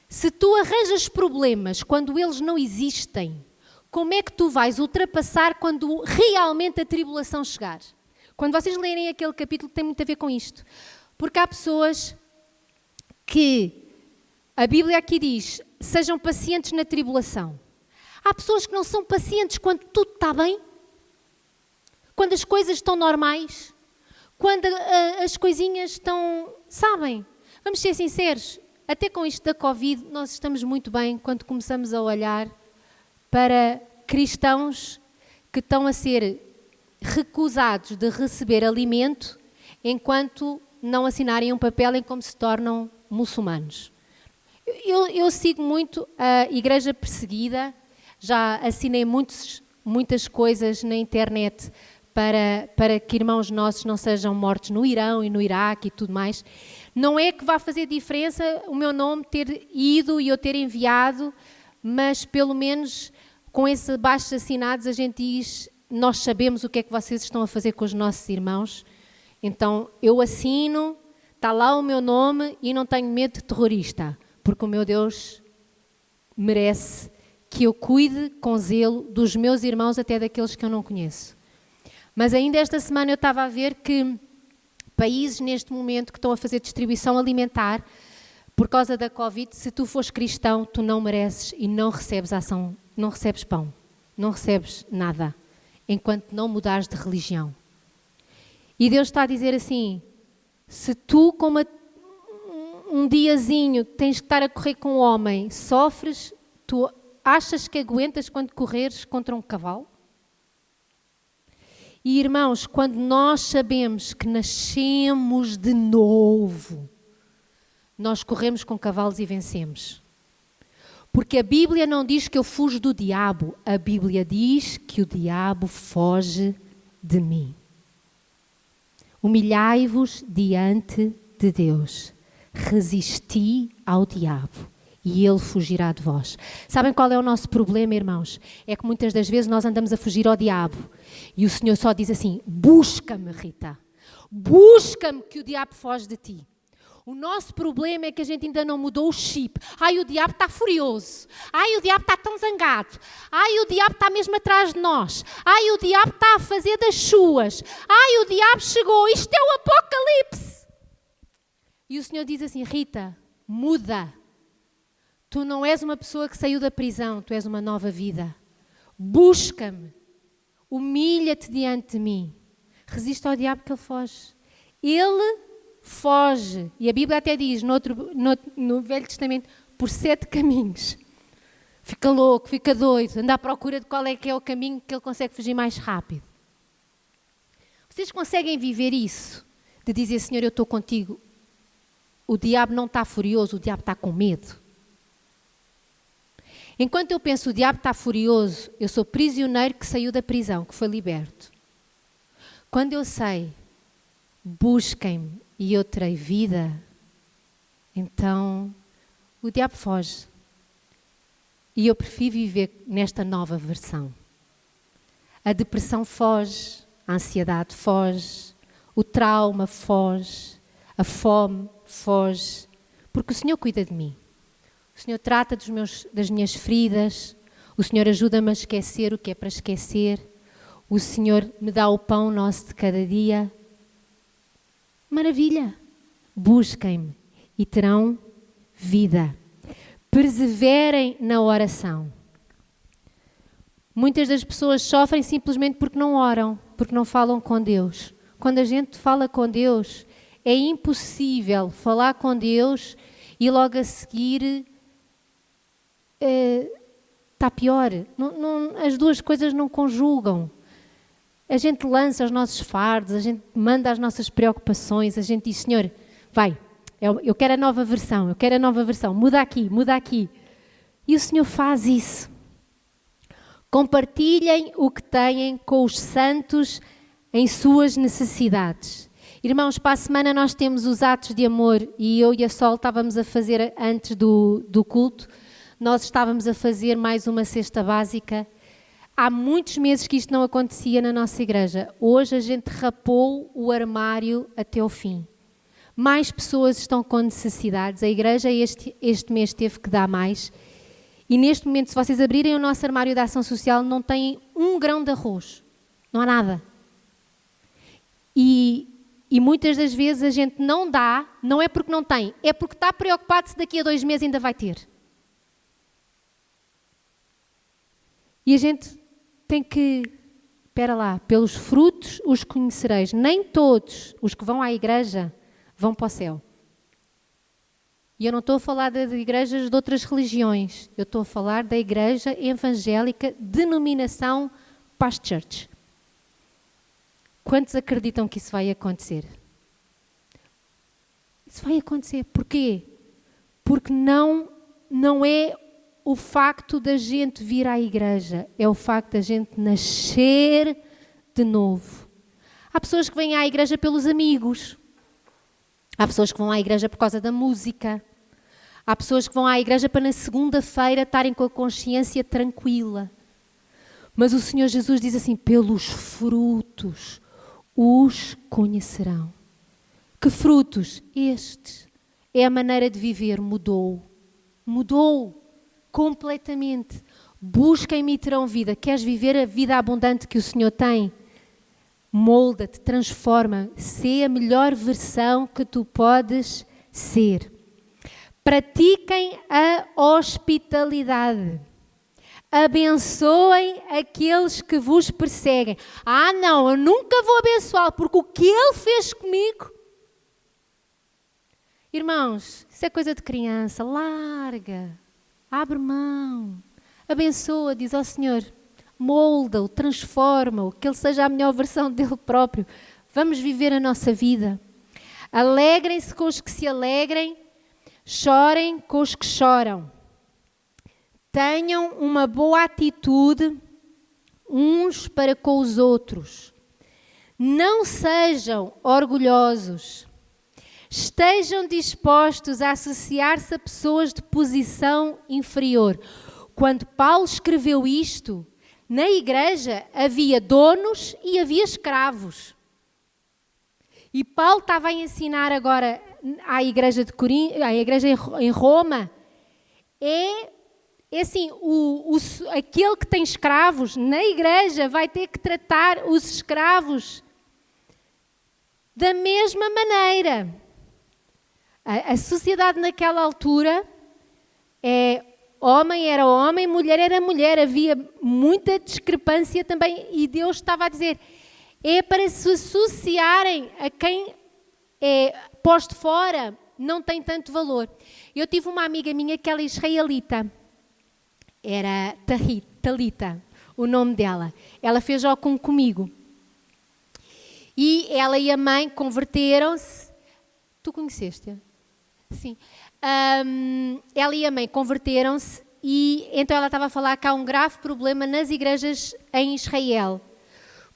se tu arranjas problemas quando eles não existem, como é que tu vais ultrapassar quando realmente a tribulação chegar? Quando vocês lerem aquele capítulo, tem muito a ver com isto. Porque há pessoas que, a Bíblia aqui diz, sejam pacientes na tribulação. Há pessoas que não são pacientes quando tudo está bem, quando as coisas estão normais, quando as coisinhas estão, sabem? Vamos ser sinceros, até com isto da Covid, nós estamos muito bem quando começamos a olhar para cristãos que estão a ser recusados de receber alimento enquanto não assinarem um papel em como se tornam muçulmanos. Eu sigo muito a Igreja Perseguida, já assinei muitas coisas na internet para que irmãos nossos não sejam mortos no Irão e no Iraque e tudo mais. Não é que vá fazer diferença o meu nome ter ido e eu ter enviado, mas pelo menos com esses abaixo assinados a gente diz, nós sabemos o que é que vocês estão a fazer com os nossos irmãos, então eu assino, está lá o meu nome e não tenho medo de terrorista, porque o meu Deus merece que eu cuide com zelo dos meus irmãos, até daqueles que eu não conheço. Mas ainda esta semana eu estava a ver que países neste momento que estão a fazer distribuição alimentar por causa da Covid, se tu fores cristão, tu não mereces e não recebes não recebes pão, não recebes nada, enquanto não mudares de religião. E Deus está a dizer assim, se tu com um diazinho tens que estar a correr com um homem, sofres, tu achas que aguentas quando correres contra um cavalo? E irmãos, quando nós sabemos que nascemos de novo, nós corremos com cavalos e vencemos. Porque a Bíblia não diz que eu fujo do diabo, a Bíblia diz que o diabo foge de mim. Humilhai-vos diante de Deus, resisti ao diabo e ele fugirá de vós. Sabem qual é o nosso problema, irmãos? É que muitas das vezes nós andamos a fugir ao diabo e o Senhor só diz assim, busca-me, Rita, busca-me que o diabo foge de ti. O nosso problema é que a gente ainda não mudou o chip. Ai, o diabo está furioso. Ai, o diabo está tão zangado. Ai, o diabo está mesmo atrás de nós. Ai, o diabo está a fazer das suas. Ai, o diabo chegou. Isto é o apocalipse. E o Senhor diz assim, Rita, muda. Tu não és uma pessoa que saiu da prisão. Tu és uma nova vida. Busca-me. Humilha-te diante de mim. Resiste ao diabo que ele foge. Ele foge, e a Bíblia até diz no Velho Testamento, por 7 caminhos. Fica louco, fica doido, anda à procura de qual é que é o caminho que ele consegue fugir mais rápido. Vocês conseguem viver isso? De dizer, Senhor, eu estou contigo. O diabo não está furioso, o diabo está com medo. Enquanto eu penso, o diabo está furioso, eu sou prisioneiro que saiu da prisão, que foi liberto. Quando eu sei, busquem-me e eu terei vida, então o diabo foge. E eu prefiro viver nesta nova versão. A depressão foge, a ansiedade foge, o trauma foge, a fome foge, porque o Senhor cuida de mim. O Senhor trata das minhas feridas, o Senhor ajuda-me a esquecer o que é para esquecer, o Senhor me dá o pão nosso de cada dia. Maravilha! Busquem-me e terão vida. Perseverem na oração. Muitas das pessoas sofrem simplesmente porque não oram, porque não falam com Deus. Quando a gente fala com Deus, é impossível falar com Deus e logo a seguir está pior. As duas coisas não conjugam. A gente lança os nossos fardos, a gente manda as nossas preocupações, a gente diz, Senhor, vai, eu quero a nova versão, muda aqui. E o Senhor faz isso. Compartilhem o que têm com os santos em suas necessidades. Irmãos, para a semana nós temos os atos de amor e eu e a Sol estávamos a fazer antes do culto, nós estávamos a fazer mais uma cesta básica. Há muitos meses que isto não acontecia na nossa igreja. Hoje a gente rapou o armário até ao fim. Mais pessoas estão com necessidades. A igreja este mês teve que dar mais. E neste momento, se vocês abrirem o nosso armário de ação social, não tem um grão de arroz. Não há nada. E muitas das vezes a gente não dá, não é porque não tem, é porque está preocupado se daqui a 2 meses ainda vai ter. E a gente tem que, espera lá, pelos frutos os conhecereis. Nem todos os que vão à igreja vão para o céu. E eu não estou a falar de igrejas de outras religiões, eu estou a falar da igreja evangélica, denominação Past Church. Quantos acreditam que isso vai acontecer? Isso vai acontecer. Porquê? Porque não é o facto da gente vir à igreja, é o facto da gente nascer de novo. Há pessoas que vêm à igreja pelos amigos. Há pessoas que vão à igreja por causa da música. Há pessoas que vão à igreja para na segunda-feira estarem com a consciência tranquila. Mas o Senhor Jesus diz assim, pelos frutos os conhecerão. Que frutos? Estes. É a maneira de viver, mudou completamente. Busquem-me e terão vida. Queres viver a vida abundante que o Senhor tem? Molda-te, transforma, sê a melhor versão que tu podes ser. Pratiquem a hospitalidade. Abençoem aqueles que vos perseguem. Ah, não, eu nunca vou abençoá-lo, porque o que ele fez comigo... Irmãos, isso é coisa de criança. Larga, abre mão, abençoa, diz ao Senhor, molda-o, transforma-o, que ele seja a melhor versão dele próprio. Vamos viver a nossa vida. Alegrem-se com os que se alegrem, chorem com os que choram. Tenham uma boa atitude uns para com os outros. Não sejam orgulhosos. Estejam dispostos a associar-se a pessoas de posição inferior. Quando Paulo escreveu isto, na igreja havia donos e havia escravos. E Paulo estava a ensinar agora à igreja de Corinto, à igreja em Roma, é assim, aquele que tem escravos na igreja vai ter que tratar os escravos da mesma maneira. A sociedade naquela altura, homem era homem, mulher era mulher, havia muita discrepância também e Deus estava a dizer, é para se associarem a quem é posto fora, não tem tanto valor. Eu tive uma amiga minha que ela é israelita, era Talita, o nome dela. Ela fez Ocum comigo. E ela e a mãe converteram-se. Tu conheceste-a? Sim. Ela e a mãe converteram-se e então ela estava a falar que há um grave problema nas igrejas em Israel.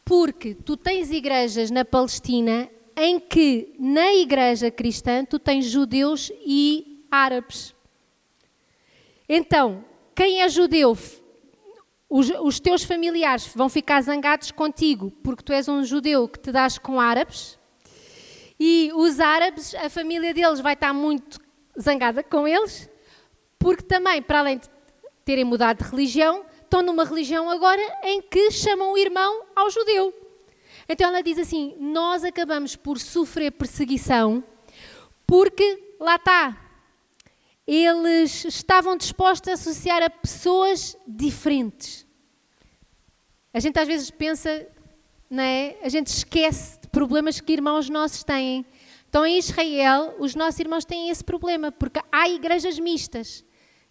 Porque tu tens igrejas na Palestina em que na igreja cristã tu tens judeus e árabes. Então, quem é judeu, os teus familiares vão ficar zangados contigo porque tu és um judeu que te dás com árabes e os árabes, a família deles vai estar muito zangada com eles porque também, para além de terem mudado de religião, estão numa religião agora em que chamam o irmão ao judeu. Então ela diz assim, nós acabamos por sofrer perseguição porque, lá está, eles estavam dispostos a associar a pessoas diferentes. A gente às vezes pensa, não é? A gente esquece de problemas que irmãos nossos têm. Então em Israel, os nossos irmãos têm esse problema, porque há igrejas mistas,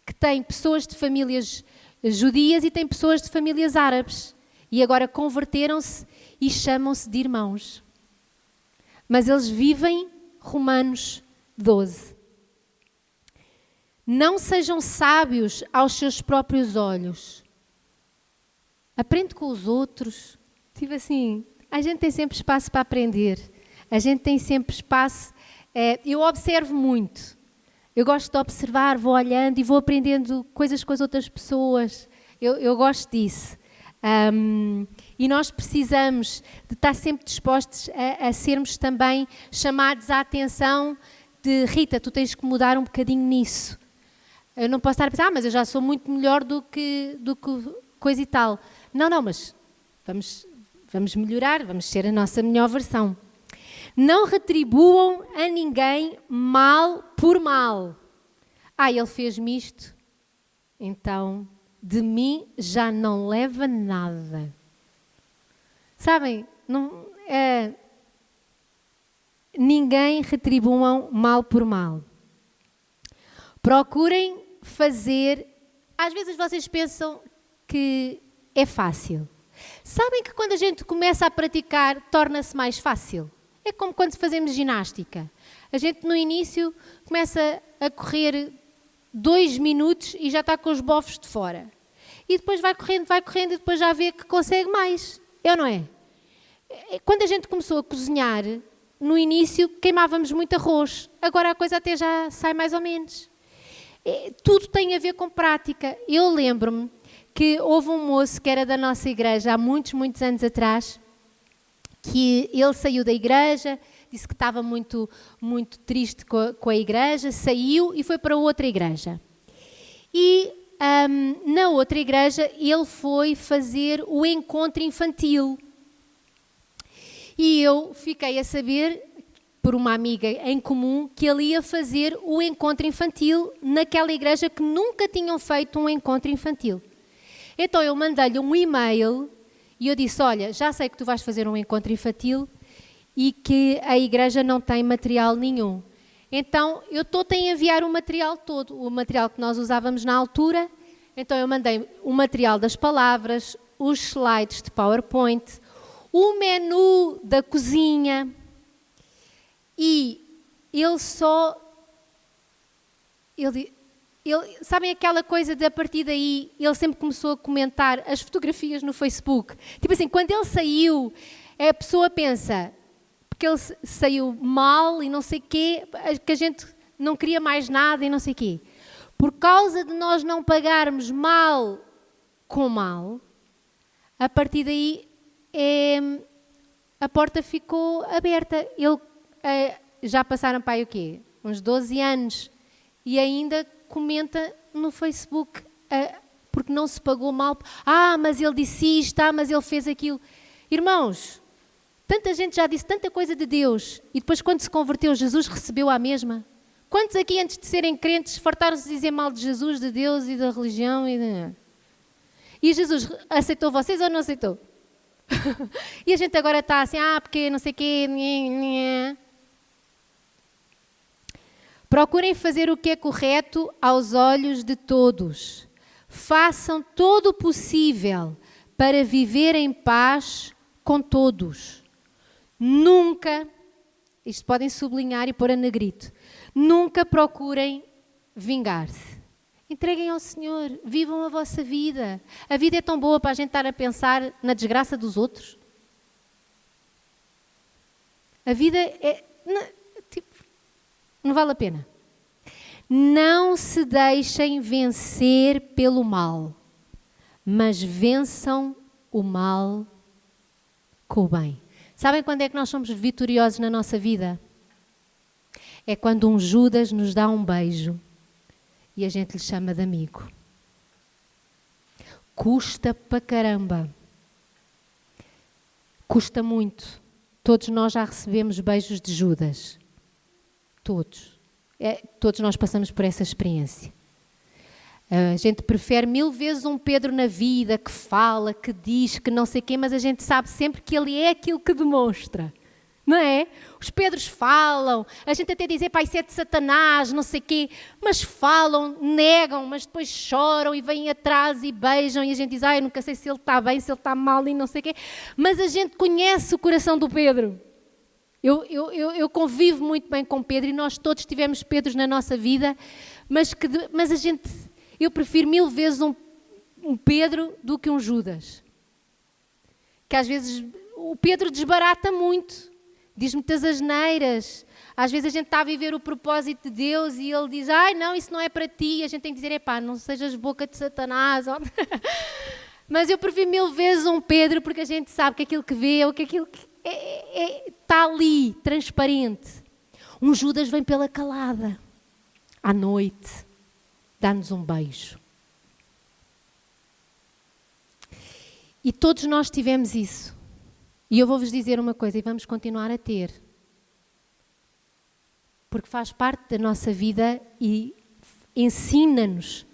que têm pessoas de famílias judias e têm pessoas de famílias árabes. E agora converteram-se e chamam-se de irmãos. Mas eles vivem romanos, 12. Não sejam sábios aos seus próprios olhos. Aprende com os outros. Tipo assim, a gente tem sempre espaço para aprender. A gente tem sempre espaço. Eu observo muito. Eu gosto de observar, vou olhando e vou aprendendo coisas com as outras pessoas. Eu gosto disso. E nós precisamos de estar sempre dispostos a sermos também chamados à atenção de Rita, tu tens que mudar um bocadinho nisso. Eu não posso estar a pensar, mas eu já sou muito melhor do que coisa e tal. Não, mas vamos melhorar, vamos ser a nossa melhor versão. Não retribuam a ninguém mal por mal. Ele fez-me isto, então de mim já não leva nada. Sabem, ninguém retribuam mal por mal. Procurem fazer... Às vezes vocês pensam que é fácil. Sabem que quando a gente começa a praticar, torna-se mais fácil? É como quando fazemos ginástica. A gente no início começa a correr 2 minutos e já está com os bofos de fora. E depois vai correndo e depois já vê que consegue mais. É ou não é? Quando a gente começou a cozinhar, no início queimávamos muito arroz. Agora a coisa até já sai mais ou menos. Tudo tem a ver com prática. Eu lembro-me que houve um moço que era da nossa igreja há muitos anos atrás, que ele saiu da igreja, disse que estava muito triste com a igreja, saiu e foi para outra igreja. E na outra igreja ele foi fazer o encontro infantil. E eu fiquei a saber, por uma amiga em comum, que ele ia fazer o encontro infantil naquela igreja que nunca tinham feito um encontro infantil. Então eu mandei-lhe um e-mail e eu disse, olha, já sei que tu vais fazer um encontro infantil e que a igreja não tem material nenhum. Então eu estou-te a enviar o material todo, o material que nós usávamos na altura. Então eu mandei o material das palavras, os slides de PowerPoint, o menu da cozinha. E ele sabem aquela coisa de a partir daí, ele sempre começou a comentar as fotografias no Facebook. Tipo assim, quando ele saiu, a pessoa pensa, porque ele saiu mal e não sei o quê, que a gente não queria mais nada e não sei o quê. Por causa de nós não pagarmos mal com mal, a partir daí a porta ficou aberta. Já passaram para aí o quê? Uns 12 anos. E ainda comenta no Facebook, porque não se pagou mal. Mas ele disse isto, mas ele fez aquilo. Irmãos, tanta gente já disse tanta coisa de Deus e depois quando se converteu, Jesus recebeu a mesma. Quantos aqui antes de serem crentes fartaram-se de dizer mal de Jesus, de Deus e da religião? E Jesus aceitou vocês ou não aceitou? E a gente agora está assim, porque não sei o quê. Procurem fazer o que é correto aos olhos de todos. Façam todo o possível para viver em paz com todos. Nunca, isto podem sublinhar e pôr a negrito, nunca procurem vingar-se. Entreguem ao Senhor, vivam a vossa vida. A vida é tão boa para a gente estar a pensar na desgraça dos outros. A vida não vale a pena. Não se deixem vencer pelo mal, mas vençam o mal com o bem. Sabem quando é que nós somos vitoriosos na nossa vida? É quando um Judas nos dá um beijo e a gente lhe chama de amigo. Custa para caramba. Custa muito. Todos nós já recebemos beijos de Judas. Todos. Todos nós passamos por essa experiência. A gente prefere 1000 vezes um Pedro na vida, que fala, que diz, que não sei quê, mas a gente sabe sempre que ele é aquilo que demonstra. Não é? Os Pedros falam, a gente até diz, isso é de Satanás, não sei quê, mas falam, negam, mas depois choram e vêm atrás e beijam e a gente diz, eu nunca sei se ele está bem, se ele está mal e não sei quê, mas a gente conhece o coração do Pedro. Eu convivo muito bem com Pedro e nós todos tivemos Pedros na nossa vida, mas eu prefiro 1000 vezes um Pedro do que um Judas. Que às vezes o Pedro desbarata muito, diz muitas asneiras. Às vezes a gente está a viver o propósito de Deus e ele diz, não, isso não é para ti. E a gente tem que dizer, não sejas boca de Satanás. Mas eu prefiro 1000 vezes um Pedro, porque a gente sabe que aquilo que vê, ou que aquilo que está ali, transparente. Um Judas vem pela calada, à noite, dá-nos um beijo. E todos nós tivemos isso. E eu vou-vos dizer uma coisa, e vamos continuar a ter. Porque faz parte da nossa vida e ensina-nos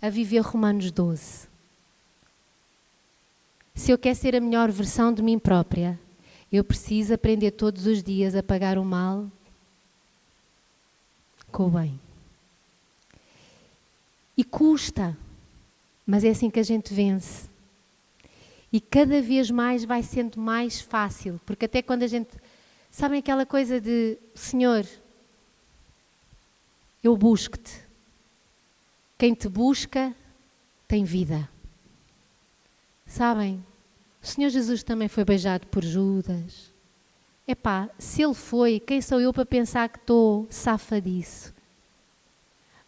a viver Romanos 12. Se eu quero ser a melhor versão de mim própria, eu preciso aprender todos os dias a pagar o mal com o bem. E custa, mas é assim que a gente vence. E cada vez mais vai sendo mais fácil, porque até quando a gente... Sabem aquela coisa de, Senhor, eu busco-te. Quem te busca tem vida. Sabem? O Senhor Jesus também foi beijado por Judas. Se ele foi, quem sou eu para pensar que estou safa disso?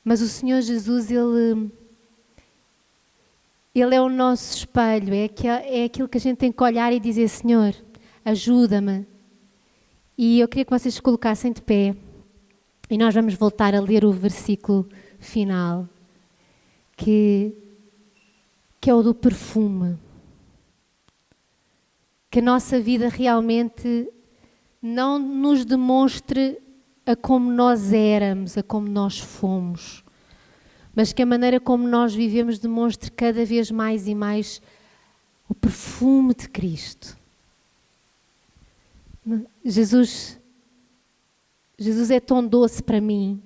Mas o Senhor Jesus, Ele é o nosso espelho, é aquilo que a gente tem que olhar e dizer, Senhor, ajuda-me. E eu queria que vocês se colocassem de pé e nós vamos voltar a ler o versículo final, que é o do perfume. Que a nossa vida realmente não nos demonstre a como nós éramos, a como nós fomos, mas que a maneira como nós vivemos demonstre cada vez mais e mais o perfume de Cristo. Jesus é tão doce para mim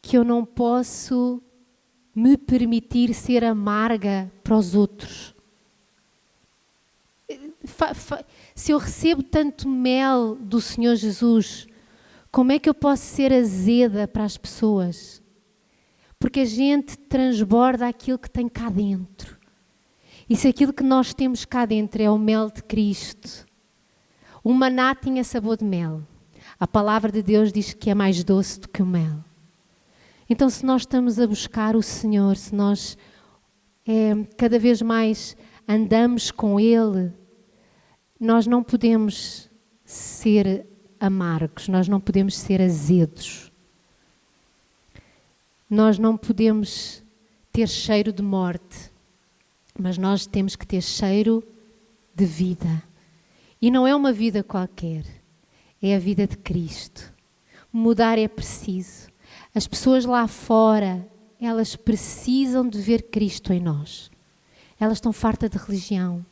que eu não posso me permitir ser amarga para os outros. Se eu recebo tanto mel do Senhor Jesus, como é que eu posso ser azeda para as pessoas? Porque a gente transborda aquilo que tem cá dentro. E se aquilo que nós temos cá dentro é o mel de Cristo, o maná tinha sabor de mel. A palavra de Deus diz que é mais doce do que o mel. Então, se nós estamos a buscar o Senhor, se nós cada vez mais andamos com Ele, nós não podemos ser amargos, nós não podemos ser azedos. Nós não podemos ter cheiro de morte, mas nós temos que ter cheiro de vida. E não é uma vida qualquer, é a vida de Cristo. Mudar é preciso. As pessoas lá fora, elas precisam de ver Cristo em nós. Elas estão fartas de religião.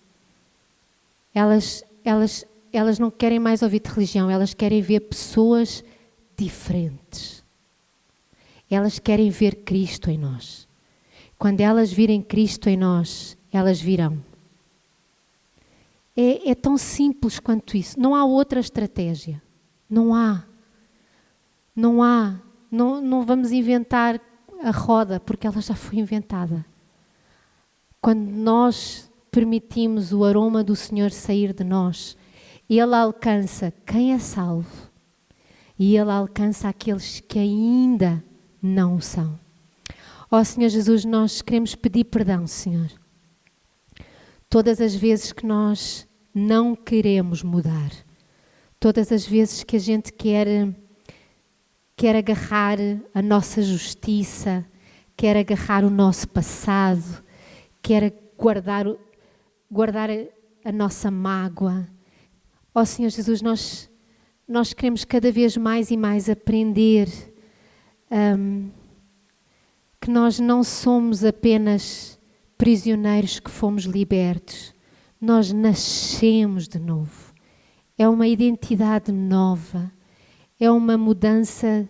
Elas não querem mais ouvir de religião, elas querem ver pessoas diferentes. Elas querem ver Cristo em nós. Quando elas virem Cristo em nós, elas virão. É tão simples quanto isso. Não há outra estratégia. Não há. Não vamos inventar a roda, porque ela já foi inventada. Quando nós permitimos o aroma do Senhor sair de nós, Ele alcança quem é salvo e Ele alcança aqueles que ainda não o são. Ó Senhor Jesus, nós queremos pedir perdão, Senhor. Todas as vezes que nós não queremos mudar, todas as vezes que a gente quer agarrar a nossa justiça, quer agarrar o nosso passado, quer guardar a nossa mágoa. Ó Senhor Jesus, nós queremos cada vez mais e mais aprender que nós não somos apenas prisioneiros que fomos libertos. Nós nascemos de novo. É uma identidade nova. É uma mudança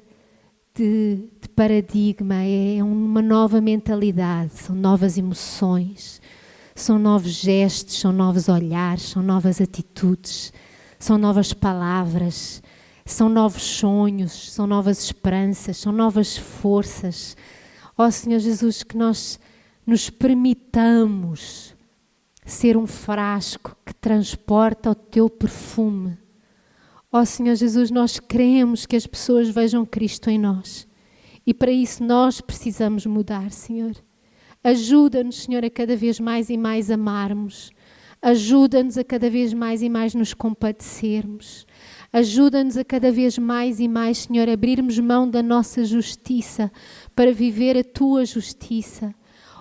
de paradigma. É uma nova mentalidade. São novas emoções. São novos gestos, são novos olhares, são novas atitudes. são novas palavras, são novos sonhos, são novas esperanças, são novas forças. Ó Senhor Jesus, que nós nos permitamos ser um frasco que transporta o Teu perfume. Ó Senhor Jesus, nós queremos que as pessoas vejam Cristo em nós. E para isso nós precisamos mudar, Senhor. Ajuda-nos, Senhor, a cada vez mais e mais amarmos. Ajuda-nos a cada vez mais e mais nos compadecermos. Ajuda-nos a cada vez mais e mais, Senhor, abrirmos mão da nossa justiça para viver a Tua justiça.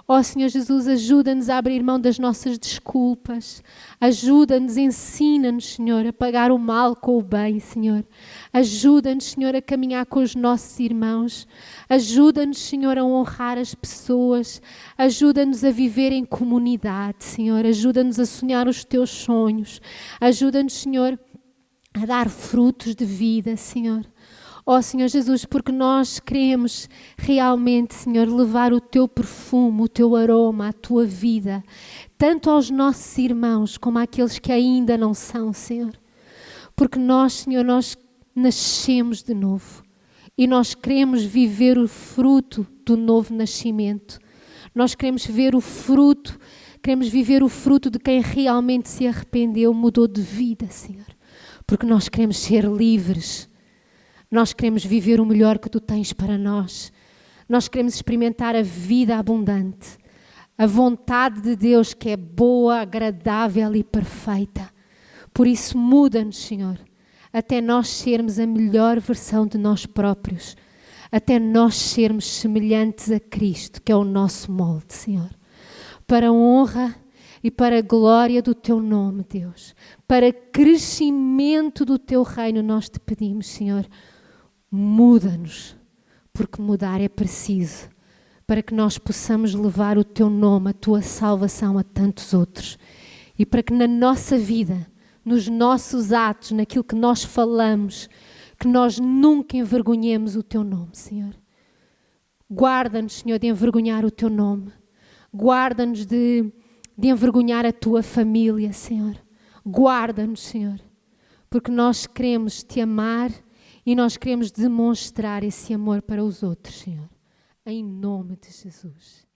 Ó Senhor Jesus, ajuda-nos a abrir mão das nossas desculpas. Ajuda-nos, ensina-nos, Senhor, a pagar o mal com o bem, Senhor. Ajuda-nos, Senhor, a caminhar com os nossos irmãos. Ajuda-nos, Senhor, a honrar as pessoas. Ajuda-nos a viver em comunidade, Senhor. Ajuda-nos a sonhar os Teus sonhos. Ajuda-nos, Senhor, a dar frutos de vida, Senhor. Ó Senhor Jesus, porque nós queremos realmente, Senhor, levar o Teu perfume, o Teu aroma, a Tua vida, tanto aos nossos irmãos como àqueles que ainda não são, Senhor. Porque nós, Senhor, nós nascemos de novo e nós queremos viver o fruto do novo nascimento. Nós queremos ver o fruto, queremos viver o fruto de quem realmente se arrependeu, mudou de vida, Senhor. Porque nós queremos ser livres. Nós queremos viver o melhor que Tu tens para nós. Nós queremos experimentar a vida abundante. A vontade de Deus que é boa, agradável e perfeita. Por isso muda-nos, Senhor, até nós sermos a melhor versão de nós próprios. Até nós sermos semelhantes a Cristo, que é o nosso molde, Senhor. Para a honra e para a glória do Teu nome, Deus. Para crescimento do Teu reino, nós Te pedimos, Senhor, muda-nos, porque mudar é preciso, para que nós possamos levar o Teu nome, a Tua salvação a tantos outros. E para que na nossa vida, nos nossos atos, naquilo que nós falamos, que nós nunca envergonhemos o Teu nome, Senhor. Guarda-nos, Senhor, de envergonhar o Teu nome. Guarda-nos de envergonhar a Tua família, Senhor. Guarda-nos, Senhor, porque nós queremos Te amar e nós queremos demonstrar esse amor para os outros, Senhor. Em nome de Jesus.